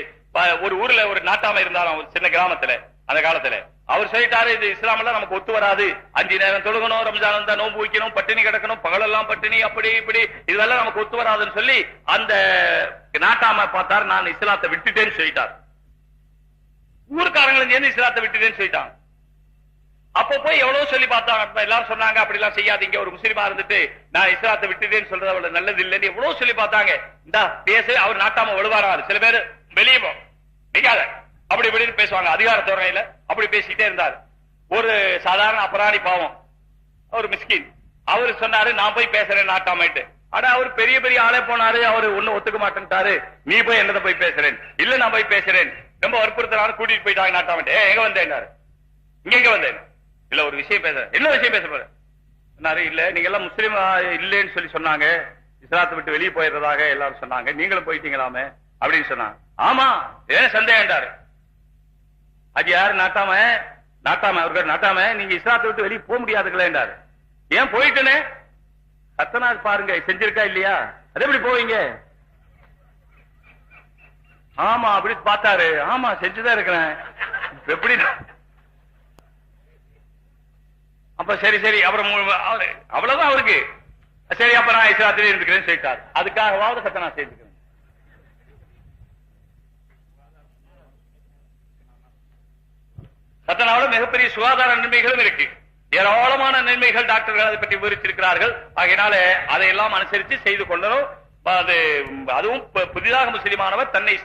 ஒரு ஊர்ல ஒரு நாட்டாம இருந்தாலும் ஒரு சின்ன கிராமத்துல, அந்த காலத்துல அவர் சொல்லிட்டாரு, இது இஸ்லாம்ல நமக்கு ஒத்து வராது, 5 நேரம் தொழுகணும், ரம்ஜான் வந்தா நோன்பு வைக்கணும், பட்டினி கிடக்கணும், பகலெல்லாம் பட்டினி, அப்படி இப்படி இதெல்லாம் நமக்கு ஒத்து வராதுன்னு சொல்லி அந்த நாட்டாம பார்த்தார், நான் இஸ்லாத்தை விட்டுட்டேன்னு சொல்லிட்டார். ஊருக்காரங்களும் சேர்ந்து இஸ்லாத்தை விட்டுட்டேன்னு சொல்லிட்டாங்க. அப்ப போய் எவ்வளவு சொல்லி பார்த்தாங்க, எல்லாரும் சொன்னாங்க அப்படி எல்லாம் செய்யாதீங்க, ஒரு முஸ்லீமா இருந்துட்டு நான் இஸ்லாத்தை விட்டுட்டேன்னு சொல்றது அவ்வளவு நல்லது இல்லைன்னு எவ்வளவு சொல்லி பார்த்தாங்க. இந்தா பேச அவர் நாட்டாம ஒழுவாராரு. சில பேர் வெளியே நிக்காத அப்படி இப்படின்னு பேசுவாங்க, அதிகார தோரணையில அப்படி பேசிக்கிட்டே இருந்தார். ஒரு சாதாரண அபராணி பாவம், ஒரு மிஸ்கின், அவரு சொன்னாரு நான் போய் பேசுறேன் நாட்டாமட்டு. ஆனா அவர் பெரிய பெரிய ஆளே போனாரு, அவரு ஒண்ணு ஒத்துக்க மாட்டேன்ட்டாரு. நீ போய் என்னத போய் பேசுறேன், இல்ல நான் போய் பேசுறேன், ரொம்ப வற்புறுத்தினாரு, கூட்டிட்டு போயிட்டாங்க நாட்டாமட்டு. எங்க வந்தேன், இங்க வந்தேன், இல்ல ஒரு விஷயம் பேசுறேன். என்ன விஷயம் பேச போறேன் சொன்னாரு. இல்ல நீங்க எல்லாம் முஸ்லீம் இல்லைன்னு சொல்லி சொன்னாங்க, இஸ்லாத்தை விட்டு வெளியே போயிடுறதாக எல்லாரும் சொன்னாங்க, நீங்களும் போயிட்டீங்களாமே அப்படின்னு சொன்னாங்க. ஆமா, ஏன் சந்தேகம்டாரு. அது யாரு நாட்டாம, அவர்கள் நாட்டாம, நீங்க இஸ்லாத்தை விட்டு வெளியே போக முடியாதுங்களேன்டாரு. ஏன் போயிட்டேனே, கத்தனா பாருங்க செஞ்சிருக்கா இல்லையா, அது எப்படி போவீங்க? ஆமா அப்படி பார்த்தாரு. ஆமா செஞ்சுதான் இருக்கிறேன், எப்படி? அப்ப சரி சரி, அப்புறம் அவ்வளவுதான் அவருக்கு. சரி அப்ப நான் இஸ்லாத்திலே இருந்துக்கிறேன்னு சொல்லிட்டாரு. அதுக்காகவாவது கத்தனா செய்துக்கிறேன். கத்தனாவோட மிகப்பெரிய சுகாதார நன்மைகளும் இருக்கு, ஏராளமான நன்மைகள் டாக்டர்கள் அதை பற்றி விவரிச்சிருக்கிறார்கள். ஆகையினால அதையெல்லாம் அனுசரித்து செய்து கொள்ளணும். அதுவும் புதிதாக முஸ்லிமானவர் தன்னை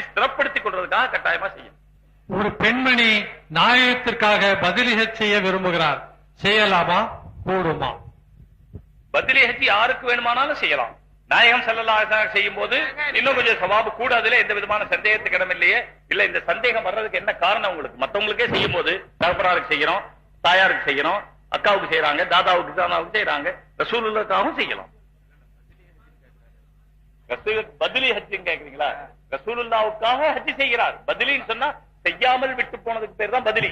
ஸ்திரப்படுத்திக் கொள்வதற்காக கட்டாயமா செய்யும். ஒரு பெண்மணி நாயகத்திற்காக பதிலி ஹஜ் செய்ய விரும்புகிறார், செய்யலாமா கூடுமா? பதிலி ஹஜ் யாருக்கு வேணுமானாலும் செய்யலாம். நாயகம் ஸல்லல்லாஹு அலைஹி வஸல்லம் செய்யும் போது இன்னும் கொஞ்சம் சவாபு கூட, அதுல எந்த விதமான சந்தேகத்துக்கு இடம் இல்லையே. இல்ல இந்த சந்தேகம் வர்றதுக்கு என்ன காரணம் உங்களுக்கு? மத்தவங்களுக்கே செய்யும் போது தகப்பனாருக்கு செய்யறோம், தாயாருக்கு செய்யறோம், அக்காவுக்கு செய்யறாங்க, தாதாவுக்கு தானாவுக்கு செய்யறாங்க, ரசூலுல்லாஹ்வுக்காகவும் செய்யலாம். பதிலி ஹஜ் கேக்குறீங்களா? ரசூலுல்லாஹ்வுக்காக ஹஜ் செய்கிறார். பதிலின்னு சொன்னா செய்யாமல் விட்டு போனதுக்கு பேர் தான் பதிலி.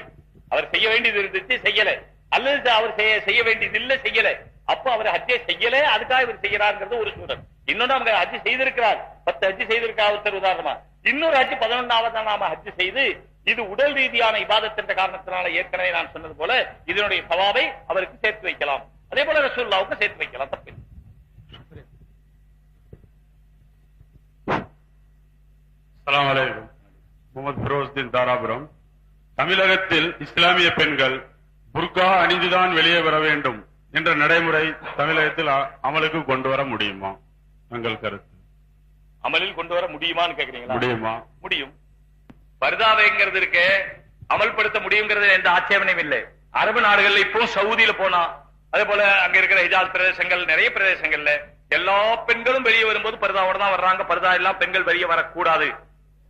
அவர் செய்ய வேண்டியது இருந்துச்சு செய்யல, அல்லது அவர் செய்ய வேண்டியது இல்ல செய்யல, அப்ப அவர் ஹஜ்ஜை செய்யல, அதுக்காக இவர் செய்யறாருங்கிறது ஒரு சூழல். இன்னொன்னு அவங்க ஹஜ் செய்திருக்கிறார், 10 ஹஜ் செய்திருக்கா ஒருத்தர் உதாரணமா, இன்னொரு ஹஜ் 11வது நாம ஹஜ் செய்து இது உடல் ரீதியான இபாதத் என்ற காரணத்தினால ஏற்கனவே நான் சொன்னது போல இதனுடைய சவாபை அவருக்கு சேர்த்து வைக்கலாம். அதே போல ரசூலுல்லாஹ்வுக்கு சேர்த்து வைக்கலாம், தப்பில்லை. அஸ்ஸலாமு அலைக்கும். முகமது ஃபிரோஸ்தீன் தாராபுரம். தமிழகத்தில் இஸ்லாமிய பெண்கள் புர்கா அணிந்துதான் வெளியே வர வேண்டும் என்ற நடைமுறை தமிழகத்தில் அமலுக்கு கொண்டு வர முடியுமா? உங்கள் கருத்து. அமலில் கொண்டு வர முடியுமான்னு கேக்குறீங்களா? முடியுமா? முடியும். பர்தாவைங்கிறது இருக்கு, அமல்படுத்த முடியுங்கிறது எந்த ஆட்சேபனையும் இல்லை. அரபு நாடுகள்ல இப்போ சவுதியில போனா, அதே போல அங்க இருக்கிற ஹிஜாஸ் பிரதேசங்கள், நிறைய பிரதேசங்கள்ல எல்லா பெண்களும் வெளியே வரும்போது பர்தாவோட தான் வர்றாங்க. பர்தா இல்லாம பெண்கள் வெளியே வரக்கூடாது.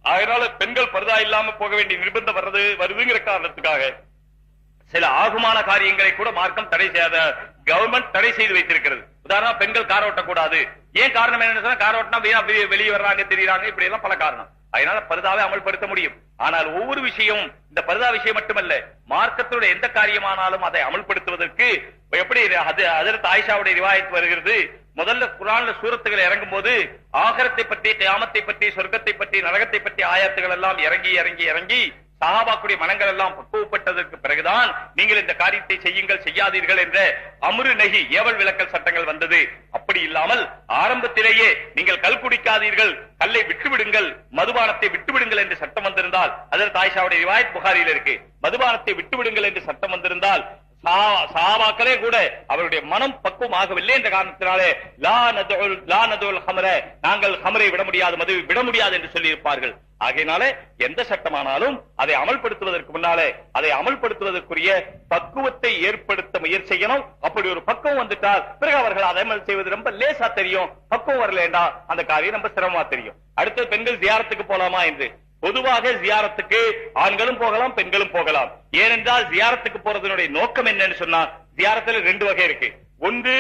அதனால பெண்கள் பர்தா இல்லாம போக வேண்டிய நிர்பந்தம் வருதுங்கிற காரணத்துக்காக சில ஆகுமான காரியங்களை கூட மார்க்கம் தடை செய்யாத கவர்மெண்ட் தடை செய்து வைத்திருக்கிறது. உதாரணம், பெண்கள் கார் ஓட்டக்கூடாது. ஏன் காரணம் என்னன்னு சொன்னா, கார் ஓட்டினா வெளியே வர்றாங்க, தெரியுறாங்க, இப்படி எல்லாம் பல காரணம். அதனால பர்தாவை அமல்படுத்த முடியும். ஆனால் ஒவ்வொரு விஷயமும், இந்த பர்தா விஷயம் மட்டுமல்ல, மார்க்கத்துடைய எந்த காரியமானாலும் அதை அமல்படுத்துவதற்கு எப்படி ஹஜ்ரத் ஆயிஷாவுடைய ரிவாயத் வருகிறது. முதல்ல குர்ஆன்ல சூரத்துகள் இறங்கும் போது ஆகிரத்தை பற்றி, கியாமத்தை பற்றி, சொர்க்கத்தை பற்றி, நரகத்தை பற்றி ஆயத்துகள் எல்லாம் இறங்கி இறங்கி இறங்கி சஹாபாக்குடைய மனங்கள் எல்லாம் பக்குவப்பட்டதற்கு பிறகுதான் நீங்கள் இந்த காரியத்தை செய்யுங்கள், செய்யாதீர்கள் என்ற அம்ரு நஹி, ஏவல் விலக்கல் சட்டங்கள் வந்தது. அப்படி இல்லாமல் ஆரம்பத்திலேயே நீங்கள் கல் குடிக்காதீர்கள், கல்லை விட்டுவிடுங்கள், மதுபானத்தை விட்டுவிடுங்கள் என்று சட்டம் வந்திருந்தால், ஹஜ்ரத் ஆயிஷாவுடைய ரிவாயத் புகாரியில் இருக்கு, மதுபானத்தை விட்டுவிடுங்கள் என்று சட்டம் வந்திருந்தால் சஹாபாக்களே கூட அவருடைய மனம் பக்குவம் ஆகவில்லை என்ற காரணத்தினாலே லா நதுல் ஹம்ர, நாங்கள் ஹம்ரை விட முடியாது, மது விட முடியாது என்று சொல்லி இருப்பார்கள். ஆகையினாலே எந்த சட்டமானாலும் அதை அமல்படுத்துவதற்கு முன்னாலே அதை அமல்படுத்துவதற்குரிய பக்குவத்தை ஏற்படுத்த முயற்சி செய்யணும். அப்படி ஒரு பக்குவம் வந்துட்டால் பிறகு அவர்கள் அதை அமல் செய்வது ரொம்ப லேசா தெரியும். பக்குவம் வரலேண்டா அந்த காரியம் ரொம்ப சிரமமா தெரியும். அடுத்து பெண்கள் ஜியாரத்துக்கு போலாமா என்று. பொதுவாக ஜியாரத்துக்கு ஆண்களும் போகலாம், பெண்களும் போகலாம். ஏனென்றால் ஜியாரத்துக்கு போறதனுடைய நோக்கம் என்னன்னு சொன்னா, ஜியாரத்துல 2 வகை இருக்கு. ஒன்று,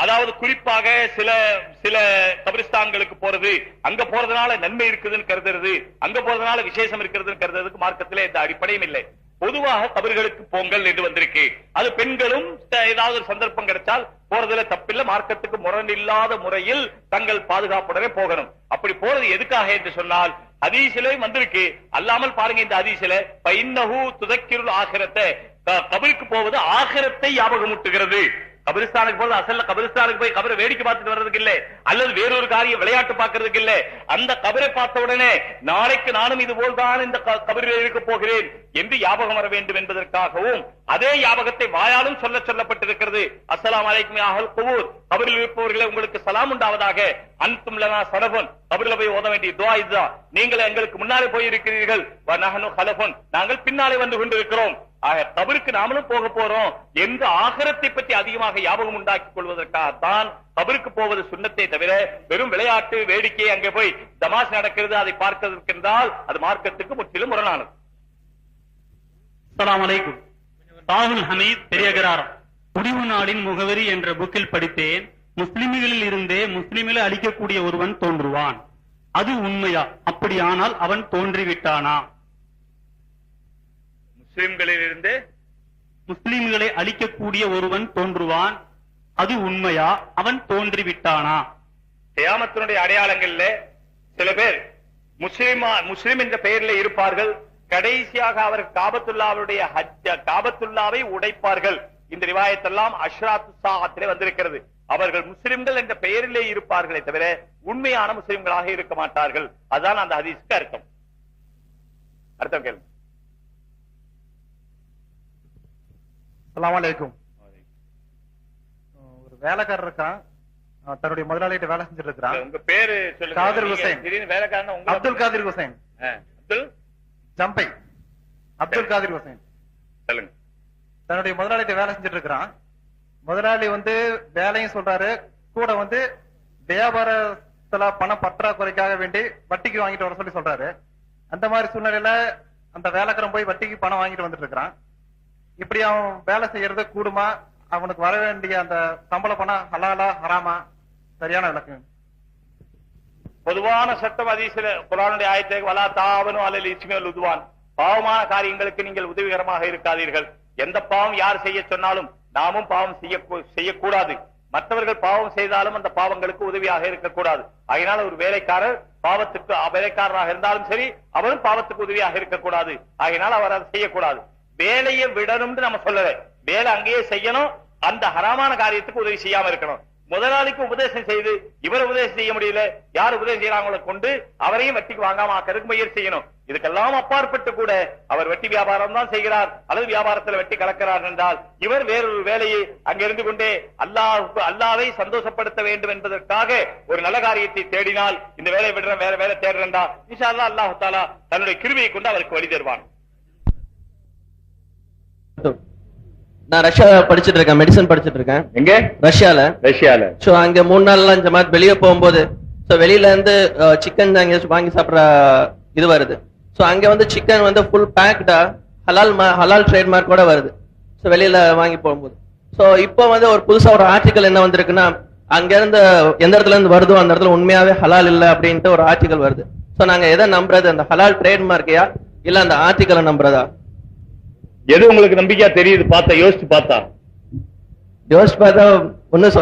அதாவது குறிப்பாக சில கபிரிஸ்தான்களுக்கு போறது, அங்க போறதுனால நன்மை இருக்குதுன்னு கருதுறது, அங்க போறதுனால விசேஷம் இருக்கிறதுன்னு கருதுறதுக்கு மார்க்கத்திலே எந்த அடிப்படையும் இல்லை. பொதுவாக கபர்களுக்கு போங்கள் என்று வந்திருக்கு. அது பெண்களும் ஏதாவது ஒரு சந்தர்ப்பம் கிடைச்சால் போறதுல தப்பில்லை. மார்க்கத்துக்கு முரணில்லாத முறையில் தங்கள் பாதுகாப்புடனே போகணும். அப்படி போறது எதுக்காக என்று சொன்னால், ஹதீஸிலே வந்திருக்கு. அல்லாமல் பாருங்க, இந்த ஹதீஸிலே பைன்னஹு துதக்கிருல் ஆகிரத்தை, கபருக்கு போவது ஆகிரத்தை ஞாபகமூட்டுகிறது. கபிரிஸ்தானுக்கு போது அசல்ல கபிரிஸ்தானுக்கு போய் கபரை வேடிக்கை பார்த்துட்டு வர்றதுக்கு இல்ல, அல்லது வேறொரு காரியம் விளையாட்டு பார்க்கறதுக்கு இல்ல. அந்த கபரை பார்த்த உடனே நாளைக்கு நானும் இது போல்தான் இந்த கபரில் இருக்க போகிறேன் என்று ஞாபகம் வர வேண்டும் என்பதற்காகவும் அதே ஞாபகத்தை வாயாலும் சொல்லப்பட்டிருக்கிறது. அஸ்ஸலாமு அலைக்கும் அஹ்ல் குபூர், கபரில் இருப்பவர்களே உங்களுக்கு சலாம் உண்டாவதாக, அன்தும் லனா சலஃபுன், கபரில் போய் ஓத வேண்டிய துஆ இதுதான். நீங்கள் எங்களுக்கு முன்னாலே போய் இருக்கிறீர்கள், வ நஹ்னு கலஃபுன், நாங்கள் பின்னாலே வந்து கொண்டிருக்கிறோம். கபருக்கு நாமளும் போக போறோம் என்று ஆகிரத்தை பற்றி அதிகமாக ஞாபகம் உண்டாக்கிக் கொள்வதற்காகத்தான் கபருக்கு போவது சுன்னத்தை தவிர வெறும் விளையாட்டு வேடிக்கை, அங்கே போய் தமாஷ் நடக்கிறது அதை பார்க்கிறதுக்கென்றால் அது மார்க்கத்துக்கு முற்றிலும் முரணானது. அஸ்ஸலாமு அலைக்கும். தாஹுல் ஹமீத் பெரியகராரம். முடிவு நாளின் முகவரி என்ற புக்கில் படித்தேன், முஸ்லிம்களில் இருந்தே முஸ்லிம்களை அழிக்கக்கூடிய ஒருவன் தோன்றுவான். அது உண்மையா? அப்படியானால் அவன் தோன்றிவிட்டானா? முஸ்லிம்களிலிருந்து முஸ்லிம்களை அழிக்கக்கூடிய ஒருவன் தோன்றுவான், அது உண்மையா? அவன் தோன்றிவிட்டானா? கியாமத்தினுடைய அடையாளங்கள்ல சில பேர் முஸ்லிம் என்ற பெயரில் இருப்பார்கள். கடைசியாக அவர் காபத்துல்லாவை உடைப்பார்கள். இந்த ரிவாயத்தெல்லாம் அஷ்ராத்து ஸாஅத்திலே வந்திருக்கிறது. அவர்கள் முஸ்லிம்கள் என்ற பெயரிலே இருப்பார்களே தவிர உண்மையான முஸ்லிம்களாக இருக்க மாட்டார்கள். அதுதான் அந்த ஹதீஸ்க்கு அர்த்தம். அர்த்தம் கேள்வி. அஸ்ஸலாமு அலைக்கும். ஒரு வேலைக்காரர் இருக்கான், தன்னுடைய முதலாளிகிட்ட வேலை செஞ்சுட்டு இருக்கிறான். உங்க பேரு சொல்லுங்க. காதிர் ஹுசைன். திடீர்னு வேலைக்காரன் அப்துல் காதிர் ஹுசைன். அப்துல் ஜம்பை. அப்துல் காதிர் ஹுசைன். சொல்லுங்க. தன்னுடைய முதலாளிகிட்ட வேலை செஞ்சுட்டு இருக்கிறான். முதலாளி வேலையும் சொல்றாரு, கூட வியாபாரத்துல பணம் பற்றாக்குறைக்காக வேண்டி வட்டிக்கு வாங்கிட்டு வர சொல்லி சொல்றாரு. அந்த மாதிரி சூழ்நிலையில அந்த வேலைக்காரன் போய் வட்டிக்கு பணம் வாங்கிட்டு வந்துட்டு இருக்கிறான். இப்படி அவன் வேலை செய்யறது கூடுமா? அவனுக்கு வர வேண்டிய அந்த சம்பள பணம் ஹலாலா ஹராமா? சரியான விளக்கம். பொதுவான சட்டம் ஹதீஸ்ல குர்ஆனுடைய ஆயத்தை வலா தாவனு அலல் இஸ்மி வல் உத்வான், பாவமான காரியங்களுக்கு நீங்கள் உதவிகரமாக இருக்காதீர்கள். எந்த பாவம் யார் செய்ய சொன்னாலும் நாமும் பாவம் செய்யக்கூடாது. மற்றவர்கள் பாவம் செய்தாலும் அந்த பாவங்களுக்கு உதவியாக இருக்கக்கூடாது. அதனால ஒரு வேலைக்காரர் பாவத்துக்கு வேலைக்காரராக இருந்தாலும் சரி, அவரும் பாவத்துக்கு உதவியாக இருக்கக்கூடாது. அதனால அவர் அதை செய்யக்கூடாது. வேலையை விடணும்னு நம்ம சொல்லல, வேலை அங்கேயே செய்யணும். அந்த ஹராமான காரியத்துக்கு உதவி செய்யாம இருக்கணும். முதலாளிக்கு உபதேசம் செய்து இவர் உபதேசம் செய்ய முடியல, யார் உபதேசம் செய்யறாங்களோ கொண்டு அவரையும் வட்டிக்கு வாங்காம ஆக்கிறதுக்கு முயற்சி செய்யணும். இதுக்கெல்லாம் அப்பாற்பட்டு கூட அவர் வட்டி வியாபாரம் தான் செய்கிறார் அல்லது வியாபாரத்தில் வெட்டி கலக்கிறார் என்றால் இவர் வேறொரு வேலையை அங்கிருந்து கொண்டே அல்லாவை சந்தோஷப்படுத்த வேண்டும் என்பதற்காக ஒரு நல்ல காரியத்தை தேடினால், இந்த வேலையை விடுற வேற வேலை தேடுறா இன்ஷா அல்லாஹ் அல்லாஹ் தஆலா தன்னுடைய கிருபையை கொண்டு அவருக்கு வழி தருவான். நான் ரஷ்யா படிச்சிட்டு இருக்கேன், மெடிசன் படிச்சிட்டு இருக்கேன். எங்க? ரஷ்யால. சோ அங்க 3 நாள்லாம் ஜமாத் வெளியே போகும்போது வெளியில இருந்து சிக்கன் அங்க வாங்கி சாப்பிடுற இது வருது. சோ அங்க சிக்கன் ஃபுல் பேக்டா ஹலால் ட்ரேட்மார்க் கூட வருது. சோ வெளியில வாங்கி போகும்போது சோ இப்போ ஒரு புதுசா ஒரு ஆர்டிகல் என்ன வந்திருக்குன்னா, அங்க இருந்து எந்த இடத்துல இருந்து வருதோ அந்த இடத்துல உண்மையாவே ஹலால் இல்ல அப்படின்ட்டு ஒரு ஆர்டிகல் வருது. சோ நாங்க எதை நம்புறது, அந்த ஹலால் ட்ரேட்மார்க்கையா இல்ல அந்த ஆர்டிகலை நம்புறதா? எது உங்களுக்கு நம்பிக்கையா தெரியுது? யோசிச்சு பார்த்தா ஒன்னும்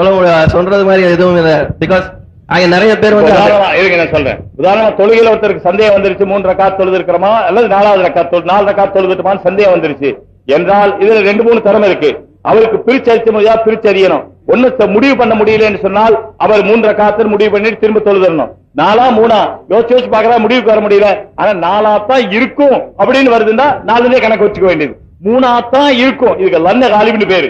சொல்றது மாதிரி எதுவும் இல்ல. பிகாஸ் அங்க நிறைய பேர் நான் சொல்றேன். உதாரணமா தொழுகையில ஒருத்தருக்கு சந்தேகம் வந்துருச்சு, 3 ரக்காத் தொழுது இருக்கிறோமா அல்லது 4வது ரக்காத் 4 ரக்காத் தொழுதுட்டுமான்னு சந்தேகம் வந்துருச்சு என்றால் இதுல 2-3 தரம் இருக்கு. அவருக்கு பிரிச்சரிச்ச முடியா பிரிச்சறியணும். ஒண்ணு முடிவு பண்ண முடியலன்னு சொன்னால் அவர் 3 ரக்காத்து முடிவு பண்ணிட்டு திரும்ப தொழுதரணும். 4ஆ 3ஆ யோசிச்சு பாக்குறா, முடிவுக்கு வர முடியல. ஆனா 4ஆத்தான் இருக்கும் அப்படின்னு வருதுன்னா 4லே கணக்கு வச்சுக்க வேண்டியது. 3ஆத்தான் இருக்கும். இதுக்கு லன்ன காலிப்னு பேரு.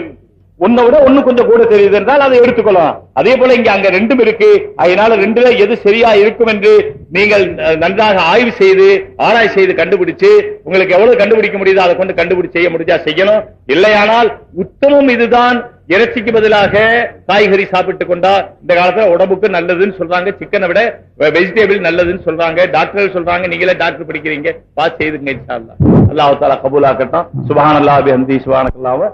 ஒன்னை விட ஒண்ணு கொஞ்சம் கூட தெரியுது என்றால் அதை எடுத்துக்கொள்ளலாம். அதே போல இங்க அங்க 2ம் இருக்கு. அதனால 2ல எது சரியா இருக்கும் என்று நீங்கள் நன்றாக ஆய்வு செய்து ஆராய்ச்சி செய்து கண்டுபிடிச்சு உங்களுக்கு எவ்வளவு கண்டுபிடிக்க முடியுதோ அதை கொண்டு கண்டுபிடிச்சு செய்ய முடிஞ்சா செய்யணும். இல்லையானால் உத்தமம் இதுதான். இறைச்சிக்கு பதிலாக காய்கறி சாப்பிட்டு கொண்டா இந்த காலத்துல உடம்புக்கு நல்லதுன்னு சொல்றாங்க. சிக்கனை விட வெஜிடபிள் நல்லதுன்னு சொல்றாங்க. டாக்டர்கள் சொல்றாங்க. நீங்களே டாக்டர் படிக்கிறீங்க, பாஸ் செய்துங்க. இன்ஷா அல்லாஹ். அல்லாஹ் தஆலா கபூல் ஆக்கட்டும். சுப்ஹானல்லாஹி வ பிஹம்திஹி சுப்ஹானக்கல்லாஹ்.